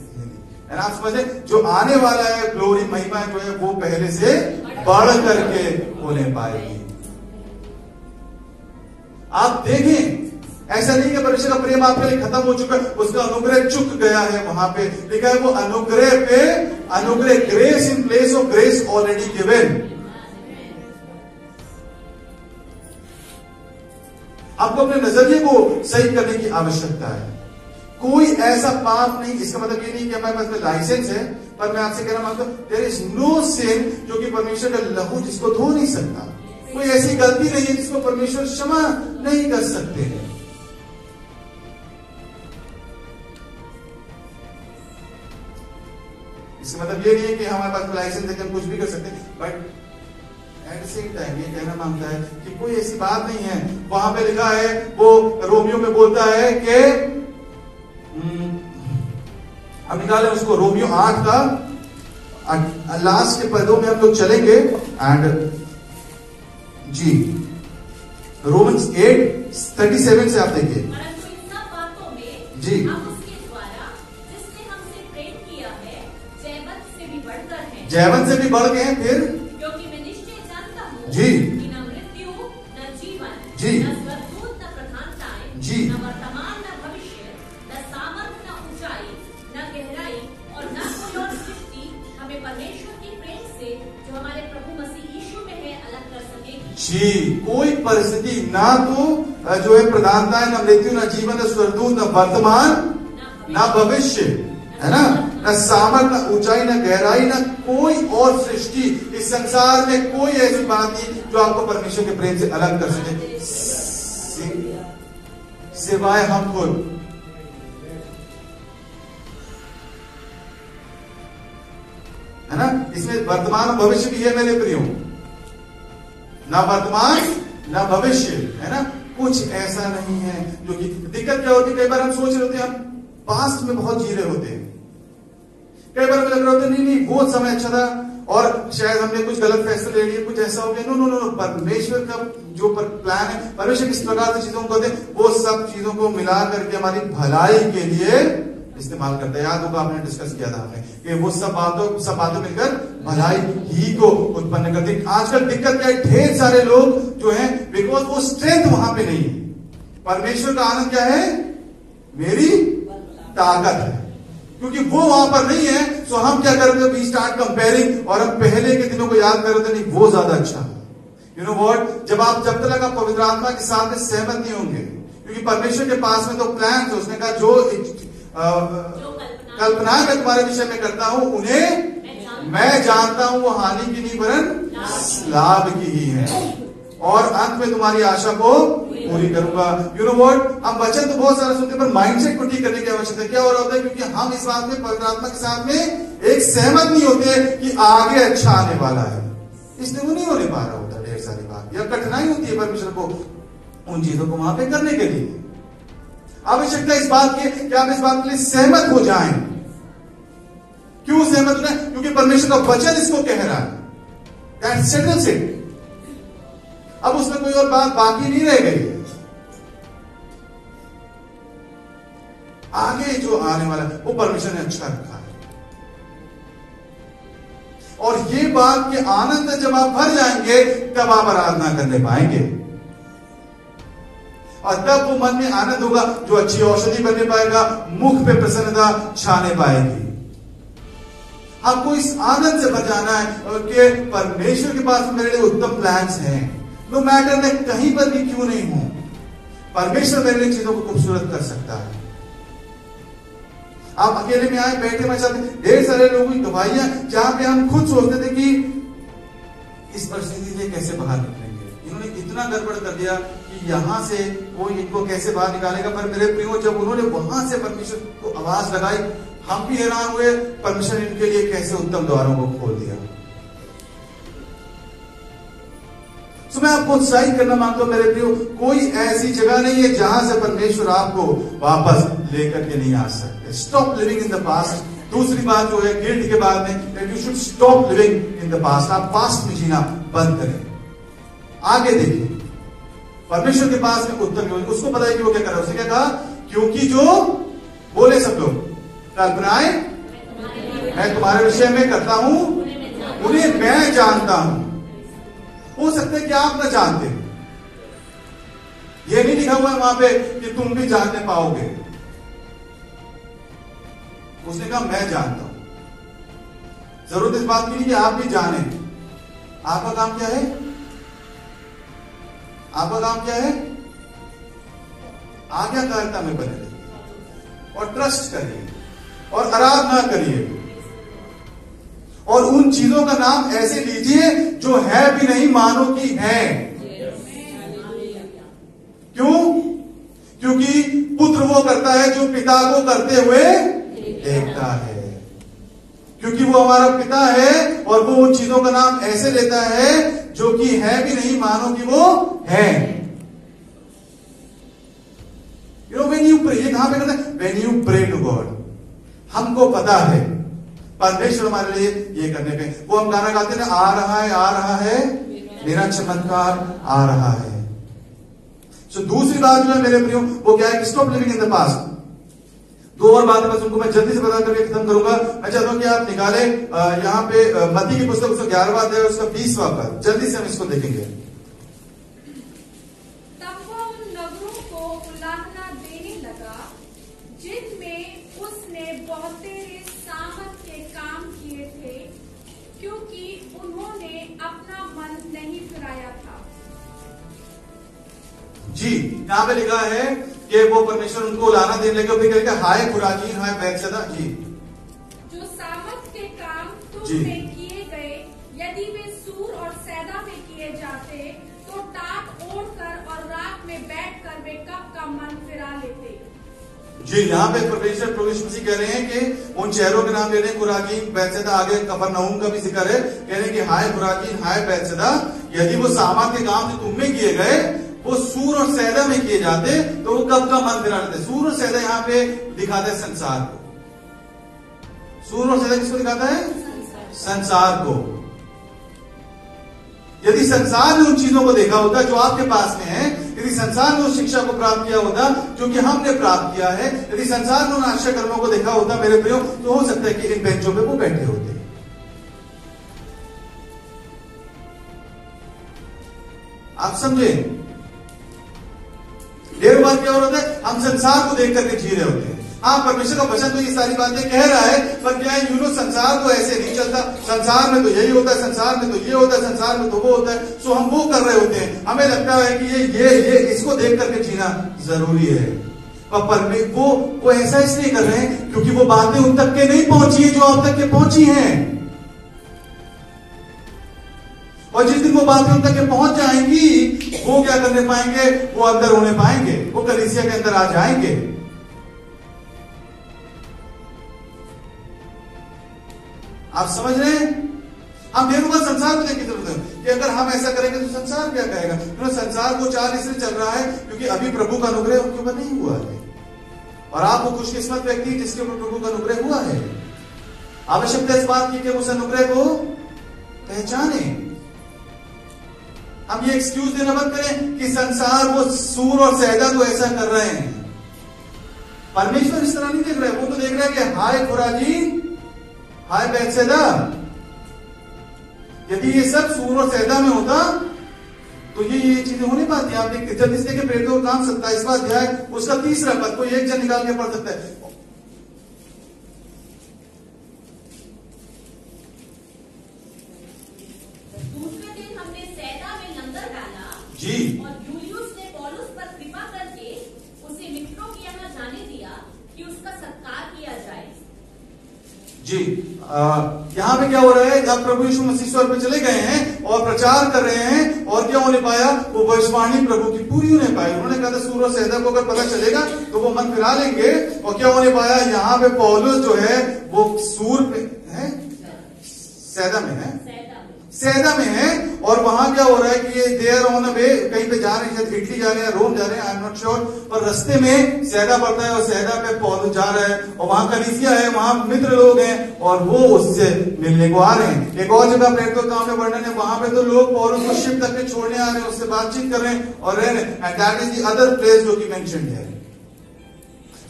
And आप समझे जो आने वाला है ग्लोरी, महिमा जो है वो पहले से बढ़ करके होने पाएगी। आप देखें ऐसा नहीं कि परमेश्वर का प्रेम आपके लिए खत्म हो चुका है, उसका अनुग्रह चुक गया है। वहां पे लिखा है वो अनुग्रह पे अनुग्रह, grace in place of grace already given. आपको अपने नजरिए को सही करने की आवश्यकता है। कोई ऐसा पाप नहीं, इसका मतलब ये नहीं कि हमारे पास में लाइसेंस है, पर मैं आपसे कहना मांगता हूं देयर इज नो सिन जो कि परमेश्वर का लहू जिसको धो नहीं सकता। कोई ऐसी गलती नहीं है जिसको परमेश्वर क्षमा नहीं कर सकते हैं। इसका मतलब ये नहीं है कि हमारे पास लाइसेंस है कि हम कुछ भी कर सकते हैं, but at the same time ये कहना मांगता है कि कोई ऐसी बात नहीं है। वहां पे लिखा है, वो रोमियो में बोलता है कि हम निकाले उसको, रोमियो 8 का लास्ट के पदों में हम लोग चलेंगे। एंड जी रोमन्स 8:37 से आप देखिए। परंतु इन सब बातों में जी हम उसके द्वारा जिसने हमसे प्रेम किया है जयवंत से भी बढ़कर है। जयवंत से भी बढ़ गए हैं। फिर क्योंकि मैं निश्चय जानता हूँ जी कि न मृत्यु न जीवन जी न स्वर्गदूत न प्रधानताएं जी न वर्तमान न भविष्य न सामर्थ न ऊंचाई न गहराई और न कोई और सृष्टि हमें परमेश्वर के प्रेम से जो हमारे प्रभु मसीह यीशु में है अलग कर सकेगी। जी कोई परिस्थिति ना तो जो है प्रधानता है, न मृत्यु न जीवन न स्वर्गदूत न वर्तमान न भविष्य, है ना, न सामर्थ न ऊंचाई न गहराई न कोई और सृष्टि, इस संसार में कोई ऐसी बात नहीं जो आपको परमेश्वर के प्रेम से अलग कर सके सिवाय हम खुद। है ना, इसमें वर्तमान और भविष्य भी है मेरे प्रियो, ना वर्तमान ना भविष्य, है ना, कुछ ऐसा नहीं है जो कि दिक्कत क्या होती है। कई बार हम सोच रहे होते हैं, हम पास्ट में बहुत जी रहे होते हैं। कई बार हमें लग रहा होता है नहीं वो समय अच्छा था और शायद हमने कुछ गलत फैसले ले लिए, कुछ ऐसा हो गया। नो नो नो, परमेश्वर का जो प्लान है, परमेश्वर किस प्रकार से चीजों को करते हैं, वो सब चीजों को मिला करके हमारी भलाई के लिए इस्तेमाल करता है। याद होगा आपने डिस्कस किया था हमने कि वो सब बातों मिलकर भलाई ही को उत्पन्न करती है। आजकल दिक्कत क्या है, ढेर सारे लोग जो हैं बिकॉज वो स्ट्रेंथ वहां पे नहीं है। परमेश्वर का आनंद क्या है, मेरी ताकत है, क्योंकि वो वहां पर नहीं है। सो हम क्या करते हैं, वी स्टार्ट कंपेयरिंग, और हम पहले के दिनों को याद कर रहे थे, नहीं वो ज्यादा अच्छा। यू नो व्हाट, जब तक आप पवित्र आत्मा के साथ में सहमत नहीं होंगे, क्योंकि परमेश्वर के पास में तो प्लान, उसने कहा जो कल्पनाएं मैं तुम्हारे विषय में करता हूं उन्हें मैं जानता हूं, वो हानि की नहीं वरन लाभ की ही है, और अंत में तुम्हारी आशा को पूरी करूंगा। यू नो व्हाट, हम वचन तो बहुत सारा सुनते हैं, पर माइंडसेट को ठीक करने की आवश्यकता है। क्या हो रहा होता है, क्योंकि हम इस बात में पवित्र आत्मा के साथ में एक सहमत नहीं होते कि आगे अच्छा आने वाला है, इसलिए वो नहीं होने पा रहा होता ढेर सारी बात, या कठिनाई होती है परमेश्वर को उन चीजों को वहां पे करने के लिए। आवश्यकता इस बात की कि आप इस बात के लिए सहमत हो जाएं। क्यों सहमत होना है, क्योंकि परमेश्वर का वचन इसको कह रहा है, दैट सेटल्स इट। अब उसमें कोई और बात बाकी नहीं रह गई है। आगे जो आने वाला वो परमेश्वर ने अच्छा रखा है, और ये बात के आनंद जब आप भर जाएंगे तब आप आराधना करने पाएंगे, और तब वो मन में आनंद होगा जो अच्छी औषधि बनने पाएगा, मुख पे प्रसन्नता छाने पाएगी। आपको इस आनंद से भर जाना है कि परमेश्वर के पास मेरे लिए उत्तम प्लान्स हैं। नो मैटर मैं कहीं पर भी क्यों नहीं हूं, परमेश्वर मेरे लिए चीजों को खूबसूरत कर सकता है। आप अकेले में आए बैठे मैं चाहते, ढेर सारे लोगों की गवाहियां जहां पे हम खुद सोचते थे कि इस परिस्थिति से कैसे बाहर निकलेंगे, इन्होंने इतना गड़बड़ कर दिया कि यहां से वो इनको कैसे बाहर निकालेगा। पर मेरे प्रियो, जब उन्होंने वहां से परमेश्वर को आवाज लगाई, हम भी हैरान हुए परमेश्वर ने इनके लिए कैसे उत्तम द्वारों को खोल दिया। तो मैं आपको उत्साहित करना मांगता हूं मेरे प्रियो, कोई ऐसी जगह नहीं है जहां से परमेश्वर आपको वापस लेकर के नहीं आ सकते। Stop living in the past. दूसरी बात जो है गिल्ट के बाद में, that you should stop living in the past. आप पास्ट में जीना बंद करें, आगे देखिए। परमेश्वर के पास में उत्तम योजना, उसको पता है कि वो क्या कर रहा है। उसने क्या कहा, क्योंकि जो बोले सब लोग कल्पनाएं मैं तुम्हारे विषय में करता हूं उन्हें मैं जानता हूं। हो सकता है कि आप ना जानते, ये नहीं लिखा हुआ है वहां पे कि तुम भी जानने पाओगे। उसने कहा मैं जानता हूं। जरूरत इस बात की नहीं कि आप भी जाने। आपका काम क्या है, आपका काम क्या है, आज्ञाकारिता में बने रहिए और ट्रस्ट करिए और आराधना करिए, और उन चीजों का नाम ऐसे लीजिए जो है भी नहीं मानो कि है। क्यों, क्योंकि पुत्र वो करता है जो पिता को करते हुए देखता है, क्योंकि वो हमारा पिता है, और वो उन चीजों का नाम ऐसे लेता है जो कि है भी नहीं मानो कि वो है। You know when you pray, ये कहां पे करना है, when you pray to God. हमको पता है परमेश्वर हमारे लिए ये करने पे, वो हम गाना गाते हैं, आ रहा है मेरा चमत्कार आ रहा है। सो दूसरी बात जो है मेरे प्रियो वो क्या है, stop living in the past. दो और बातें बस उनको मैं जल्दी से बता करके खत्म करूंगा। मैं चाहता हूं कि आप निकाले यहां पे मत्ती की पुस्तक 11वां अध्याय उसका 20वां पद, जल्दी से हम इसको देखेंगे। तब वो उन नगरों को उलाहना देने लगा जिनमें उसने बहुतेरे सामर्थ के काम किए थे, क्योंकि उन्होंने अपना मन नहीं फिराया था। जी, यहां पे लिखा है कि वो परमेश्वर उनको लाना देने लगे, फिर कहते हाय खुराजीन हाय बैतसैदा। जी, जो सामर्थ के काम तुम में किए गए, यदि वे सूर और सैदा में किए जाते तो टाट ओढ़कर और रात में बैठकर वे कब का मन फिरा लेते। जी, यहाँ पे परमेश्वर प्रभु यीशु मसीह कह रहे हैं कि उन शहरों के नाम ले रहे हैं, खुराजीन बैतसैदा, आगे कफरनहूम का भी जिक्र है, कह रहे हैं कि हाय खुराजीन हाय बैतसैदा, यदि वो सामर्थ के काम जो तुम में किए गए वो सूर और सैदा में किए जाते तो वो कब का मन फिरा लेते। सूर और सैदा यहाँ पे दिखाता है संसार को। सूर और सैदा किसको दिखाता है, संसार को। यदि संसार ने उन चीजों को देखा होता जो आपके पास में है, यदि संसार ने उस शिक्षा को प्राप्त किया होता जो कि हमने प्राप्त किया है, यदि संसार ने उन आश्चर्य कर्मों को देखा होता मेरे प्रियो, तो हो सकता है कि इन बेंचों पे वो बैठे होते। आप समझे? ढेर बार क्या हो रहा है, हम संसार को देख करके जी रहे होते हैं। हाँ, परमेश्वर का वचन तो ये सारी बातें कह रहा है, पर क्या है, संसार तो ऐसे नहीं चलता, संसार में तो यही होता है, संसार में तो ये होता है, संसार में तो वो होता है, सो हम वो कर रहे होते हैं। हमें लगता है कि ये इसको देख करके जीना जरूरी है, पर वो ऐसा इसलिए कर रहे हैं क्योंकि वो बातें उन तक के नहीं पहुंची है जो अब तक के पहुंची हैं। और जिस दिन वो बातें उन तक के पहुंच जाएंगी, वो क्या करने पाएंगे, वो अंदर होने पाएंगे, वो कलीसिया के अंदर आ जाएंगे। आप समझ रहे हैं? हम देखो का संसार को देख के चलते हैं कि अगर हम ऐसा करेंगे तो संसार क्या कहेगा। तो संसार को चाल इसलिए चल रहा है क्योंकि अभी प्रभु का अनुग्रह उनके ऊपर नहीं हुआ है, और आप वो खुशकिस्मत व्यक्ति जिसके ऊपर प्रभु का अनुग्रह हुआ है। आवश्यकता इस बात की कि उस अनुग्रह को पहचाने। हम ये एक्सक्यूज देना बंद करें कि संसार वो सूर और सैदा तो ऐसा कर रहे हैं। परमेश्वर इस तरह नहीं देख रहा है, वो तो देख रहा है कि हाय खुराजीन, हाय बैतसैदा। यदि ये सब सूर और सैदा में होता तो ये चीजें होने पाती। आप देखते जब इसलिए के प्रेरितों का काम 27वां अध्याय उसका 3रा पद कोई एक जन निकाल के पढ़ सकता है। दूसरे दिन हमने सैदा में लंगर डाला जी, और यूलियुस ने पौलुस पर कृपा करके उसे मित्रों के यहाँ जाने दिया कि उसका सत्कार किया जाए। जी, यहां पे क्या हो रहा है, जब प्रभु यीशु मसीह स्वर्ग पे चले गए हैं और प्रचार कर रहे हैं, और क्या होने पाया, वो भविष्यवाणी प्रभु की पूरी होने पाई। उन्होंने कहा था सूर और सैदा को अगर पता चलेगा तो वो मन फिरा लेंगे, और क्या होने पाया, यहाँ पे पौलुस जो है वो सूर पे है, सैदा में है, सैदा में है, और वहां क्या हो रहा है कि ये देयर ऑन वे कहीं पे जा रहे हैं, शायद इटली जा रहे हैं, रोम जा रहे हैं, आई एम नॉट श्योर, पर रास्ते में सैदा पड़ता है और सैदा पे पौलुस जा रहा है, और वहां कलीसिया है, वहां मित्र लोग हैं और वो उससे मिलने को आ रहे हैं। एक और जगह प्रेरितों के काम में वर्णन है, वहां पे तो लोग पौलुस को शिप तक के छोड़ने आ रहे हैं, उससे बातचीत कर रहे हैं और रह रहे हैं, and that is the other place जो कि मेंशन्ड है।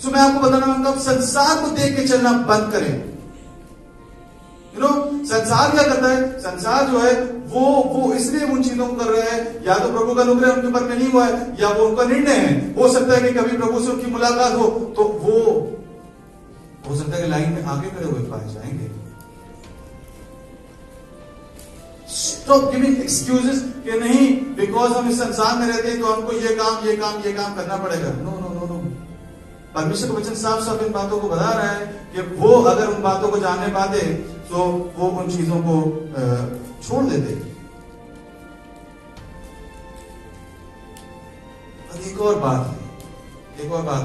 सो मैं आपको बताना चाहूंगा, संसार को देख के चलना बंद करें। संसार क्या करता है, संसार जो है वो इसलिए उन चीजों को कर रहा है, या तो प्रभु का अनुग्रह उनके ऊपर में नहीं हुआ है, या वो उनका निर्णय है। हो सकता है कि कभी प्रभु से उनकी मुलाकात हो तो वो हो सकता है कि लाइन में आगे खड़े हुए पाए जाएंगे। स्टॉप गिविंग एक्सक्यूजेस कि नहीं बिकॉज हम इस संसार में रहते हैं तो हमको ये काम करना पड़ेगा। नो नो नो नो, परमेश्वर का वचन साफ साफ इन बातों को बता रहा है कि वो अगर उन बातों को जानने पाते तो वो उन चीजों को छोड़ देते। एक और बात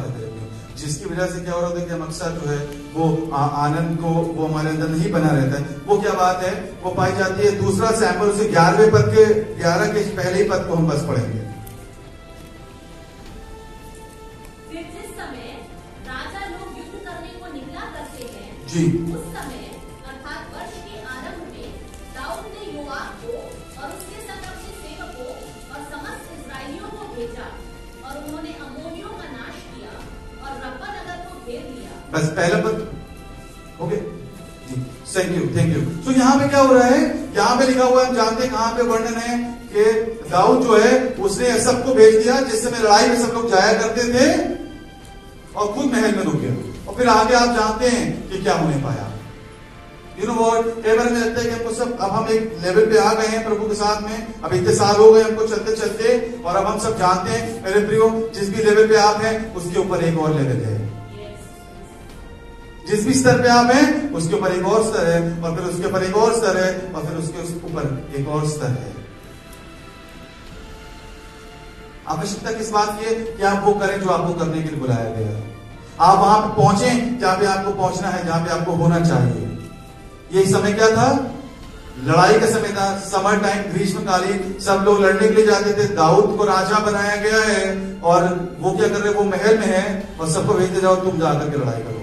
है जिसकी वजह से क्या हो रहा है कि हम अक्सर जो है वो आनंद को वो हमारे अंदर नहीं बना रहता है। वो क्या बात है, वो पाई जाती है दूसरा सैमुएल उसे 11वें पद के 11 के पहले ही पद को हम बस पढ़ेंगे। जी, उस समय अर्थात वर्ष के आरंभ में दाऊद ने योआब को और उसके संग अपने सेवकों और समस्त इस्राएलियों को भेजा, और उन्होंने अम्मोनियों का नाश किया और रब्बा नगर को घेर लिया। बस पहला पद, ओके जी, थैंक यू। तो यहाँ पे क्या हो रहा है, यहाँ पे लिखा हुआ है, हम जानते हैं कहाँ पे वर्णन है कि दाऊद जो है उसने सबको भेज दिया, जिस समय लड़ाई में सब लोग जाया करते थे, और खुद महल में रुक गया। और फिर आगे आप जानते हैं कि क्या होने पाया। यू नो व्हाट, कई बार मुझे लगता है कि हमको सब, अब हम एक लेवल पे आ गए हैं प्रभु के साथ में, अब इतने साल हो गए हमको चलते चलते, और अब हम सब जानते हैं मेरे प्रियो, जिस भी लेवल पे आप हैं उसके ऊपर एक और लेवल है। जिस भी स्तर पे आप हैं उसके ऊपर एक और स्तर है, और फिर उसके ऊपर एक और स्तर है, और फिर उसके ऊपर एक और स्तर है। आवश्यकता किस बात की है कि आप वो करें जो आपको करने के लिए बुलाया गया है। आप वहां पे पहुंचे जहां पे आपको पहुंचना है, जहां पे आपको होना चाहिए। यही समय क्या था, लड़ाई का समय था, समर टाइम, ग्रीष्मकालीन, सब लोग लड़ने के लिए जाते थे। दाऊद को राजा बनाया गया है, और वो क्या कर रहे, वो महल में है, और सबको भेजते जाओ तुम जाकर के लड़ाई करो।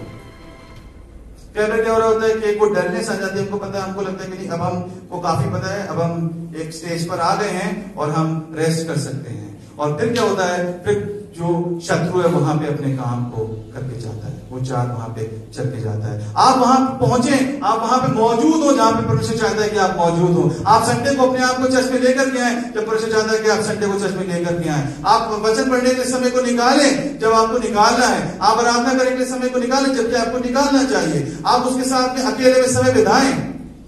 कई बार क्या हो रहा होता है कि वो डरनेस आ जाती है, हमको पता है, हमको लगता है कि नहीं अब हमको काफी पता है, अब हम एक स्टेज पर आ गए हैं और हम रेस्ट कर सकते हैं। और फिर क्या होता है, फिर जो शत्रु है वहां पे अपने काम को करके जाता है, वो चाल वहां पे चल के जाता है। आप वहां पहुंचे, आप वहां पे मौजूद हो जहां पे परमेश्वर चाहता है कि आप मौजूद हो। आप संडे को अपने आप को चर्च में लेकर के आए जब परमेश्वर चाहता है कि आप संडे को चर्च में लेकर के आए। आप वचन पढ़ने के समय को निकालें जब आपको निकालना है। आप आराधना करने के समय को निकालें जबकि आपको निकालना चाहिए। आप उसके साथ में अकेले में समय बिताएं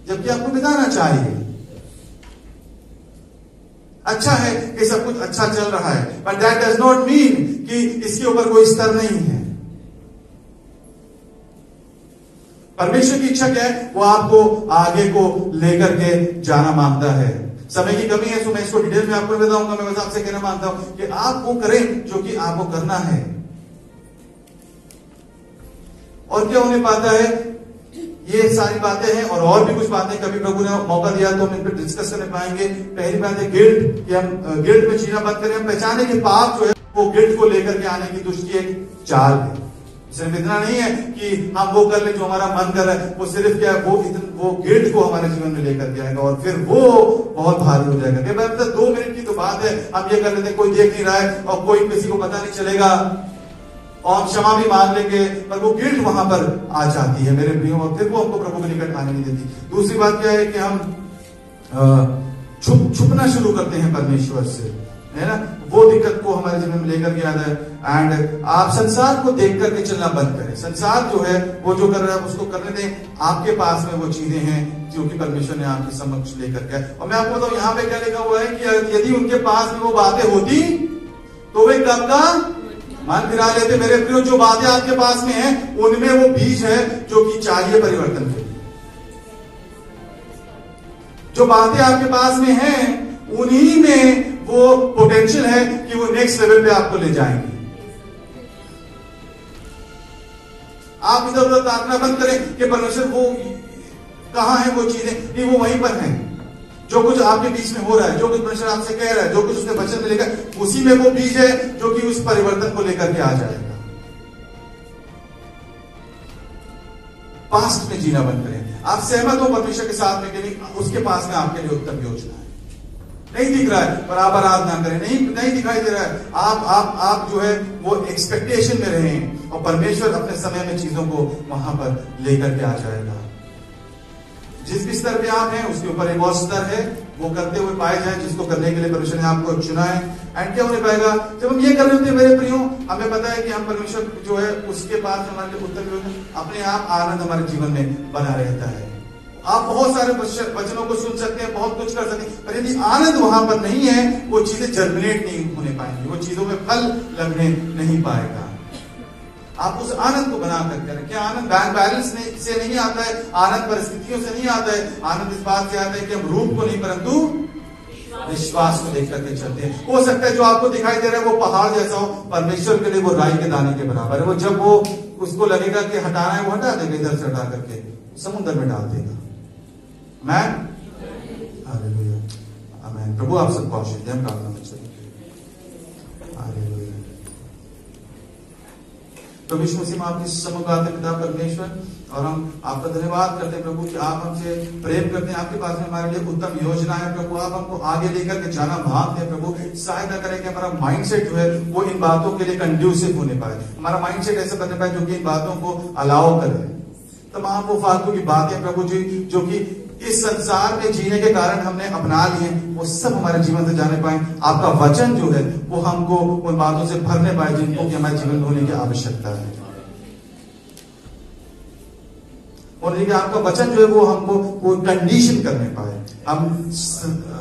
जबकि आपको बिताना चाहिए। अच्छा है कि सब कुछ अच्छा चल रहा है, but that does not mean कि इसके ऊपर कोई स्तर नहीं है। परमेश्वर की इच्छा क्या है, वो आपको आगे को लेकर के जाना मांगता है। समय की कमी है तो मैं इसको डिटेल में आपको बताऊंगा। मैं बस आपसे कहना मांगता हूं कि आप वो करें जो कि आपको करना है। और क्या होने पाता है, ये सारी बातें हैं और भी कुछ बातें कभी प्रभु ने मौका दिया तो हम इन पर डिस्कस करने पाएंगे। पहली बात है गिल्ट, कि हम गिल्ट में जीना बंद करें। हम पहचाने कि पाप जो है वो गिल्ट को लेकर के आने की दुष्ट की एक चाल है। सिर्फ इतना नहीं है कि हम वो कर ले जो हमारा मन कर रहा है, वो सिर्फ क्या है, वो गिल्ट को हमारे जीवन में लेकर के आएगा और फिर वो बहुत भारी हो जाएगा। कि मतलब 2 मिनट की तो बात है, हम ये कर लेते हैं, कोई देख नहीं रहा है और कोई किसी को पता नहीं चलेगा और हम क्षमा भी मांग लेंगे, पर वो गिल्ट वहां पर आ जाती है मेरे प्रियो, और फिर वो हमको प्रभु के निकट आने नहीं देती। दूसरी बात क्या है कि हम छुपना शुरू करते हैं परमेश्वर से, है ना। वो दिक्कत को हमारे जीवन में लेकर के आता है। एंड आप संसार को देख करके चलना बंद करें। संसार जो है वो जो कर रहा है उसको करने दें। आपके पास में वो चीजें हैं जो कि परमेश्वर ने आपके समक्ष लेकर के। और मैं आपको बताऊं यहाँ पे क्या लिखा हुआ है कि यदि उनके पास में वो बातें होती तो वे कब का मन फिरा लेते। मेरे प्रियो, जो बातें आपके पास में है उनमें वो बीज है जो कि चाहिए परिवर्तन के। जो बातें आपके पास में हैं उन्हीं में वो पोटेंशियल है कि वो नेक्स्ट लेवल पे आपको ले जाएंगे। आप इधर उधर ताकना बंद करें कि परमेश्वर वो कहां है, वो चीजें नहीं, वो वहीं पर हैं। जो कुछ आपके बीच में हो रहा है, जो कुछ परमेश्वर आपसे कह रहा है, जो कुछ उसने वचन में लेकर, उसी में वो बीज है जो कि उस परिवर्तन को लेकर के आ जाएगा। पास्ट में जीना बंद करें। आप सहमत हो परमेश्वर के साथ में कि नहीं, उसके पास में आपके लिए उत्तम योजना है। नहीं दिख रहा है पर आप आराधना करें, नहीं दिखाई दे रहा है, आप जो है वो एक्सपेक्टेशन में रहें और परमेश्वर अपने समय में चीजों को वहां पर लेकर के आ जाएगा। जिस भी स्तर पे आप हैं उसके ऊपर एक और स्तर है, वो करते हुए पाए जाए जिसको करने के लिए परमेश्वर ने आपको चुना है। एंड क्या होने पाएगा जब हम ये कर रहे होते हैं मेरे प्रियो, हमें पता है कि हम परमेश्वर जो है उसके पास हमारे लिए उत्तर योजना, अपने आप आनंद हमारे जीवन में बना रहता है। आप बहुत सारे वचनों को सुन सकते हैं, बहुत कुछ कर सकते हैं, पर यदि आनंद वहां पर नहीं है वो चीजें जर्मिनेट नहीं होने पाएंगी, वो चीजों में फल लगने नहीं पाएगा। आप उस आनंद को बना करके रखें। आनंद बैंक बैलेंस से नहीं आता है, आनंद परिस्थितियों से नहीं आता है, आनंद इस बात से आता है कि हम रूप को नहीं परंतु विश्वास को देख करके चलते हैं। हो सकता है जो आपको दिखाई दे रहा है वो पहाड़ जैसा हो, परमेश्वर के लिए वो राई के दाने के बराबर है। वो जब वो उसको लगेगा कि हटाना है वो हटा देगा, इधर से हटा करके समुद्र में डाल देगा। मैं हालेलुया, आमीन। प्रभु आप सबको आशीष दे। हम प्रार्थना में चलेंगे। हालेलुया। तो विश्व मसीह में आपकी समुगाते पिता परमेश्वर, और हम आपका धन्यवाद करते हैं प्रभु कि आप हमसे प्रेम करते हैं। आपके पास में हमारे लिए उत्तम योजना है प्रभु। आप हमको आगे लेकर के जाना मांगते हैं प्रभु। सहायता करें कि हमारा माइंडसेट जो है वो इन बातों के लिए कंड्यूसिव होने पाए। हमारा माइंडसेट ऐसे बनने पाए जो कि इन बातों को अलाउ करे। तमाम वो फालतू की बातें प्रभु जी जो कि इस संसार में जीने के कारण हमने अपना लिए, वो सब हमारे जीवन से जाने पाए। आपका वचन जो है वो हमको उन बातों से भरने पाए जिनको कि हमारे जीवन में होने की आवश्यकता है। और देखिए आपका वचन जो है वो हमको वो कंडीशन करने पाए। हम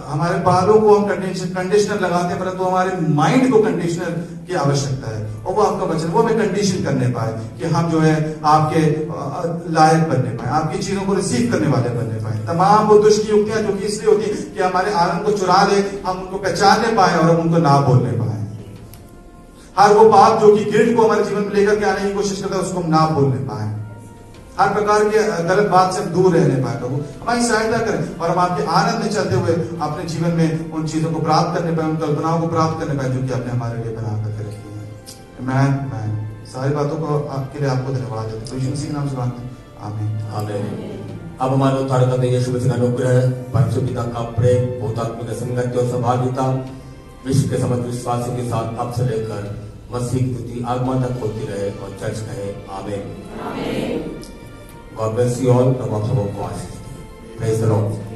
हमारे बालों को हम कंडीशनर लगाते हैं, परंतु हमारे माइंड को कंडीशनर की आवश्यकता है। और वो आपका वचन वो हमें कंडीशन करने पाए कि हम जो है आपके लायक बनने पाए, आपकी चीजों को रिसीव करने वाले बनने पाए। तमाम वो दुष्ट युक्तियां जो कि इसलिए होती है कि हमारे आनंद को चुरा ले, हम उनको पहचानने पाए और हम उनको ना बोलने पाए। हर वो पाप जो कि गिल्ट को हमारे जीवन में लेकर के आने की कोशिश करता है उसको हम ना बोलने पाए। हर प्रकार के गलत बात से हम दूर रहने पाए प्रभु। हमारी सहायता करें और हम आपके आनंद में चलते हुए अपने जीवन में उन चीजों को प्राप्त करने पाए, उन कल्पनाओं को प्राप्त करने पाए जो कि आपने हमारे लिए बना करके रखी है। मैं सारी बातों को आपके लिए आपको धन्यवाद देते हैं। तो यीशु मसीह के नाम से मांगते हैं, आमीन आमीन। अब हमारे उद्धारकर्ता यीशु मसीह का अनुग्रह, परमेश्वर पिता का प्रेम, पवित्र आत्मा का संगति और सहभागिता विश्व के समस्त विश्वासियों के साथ अब से लेकर मसीह की द्वितीय आगमन तक होती रहे और चर्च कहे आमीन। God bless you all. प्रभु आप सबको आशीष दे। Praise the Lord.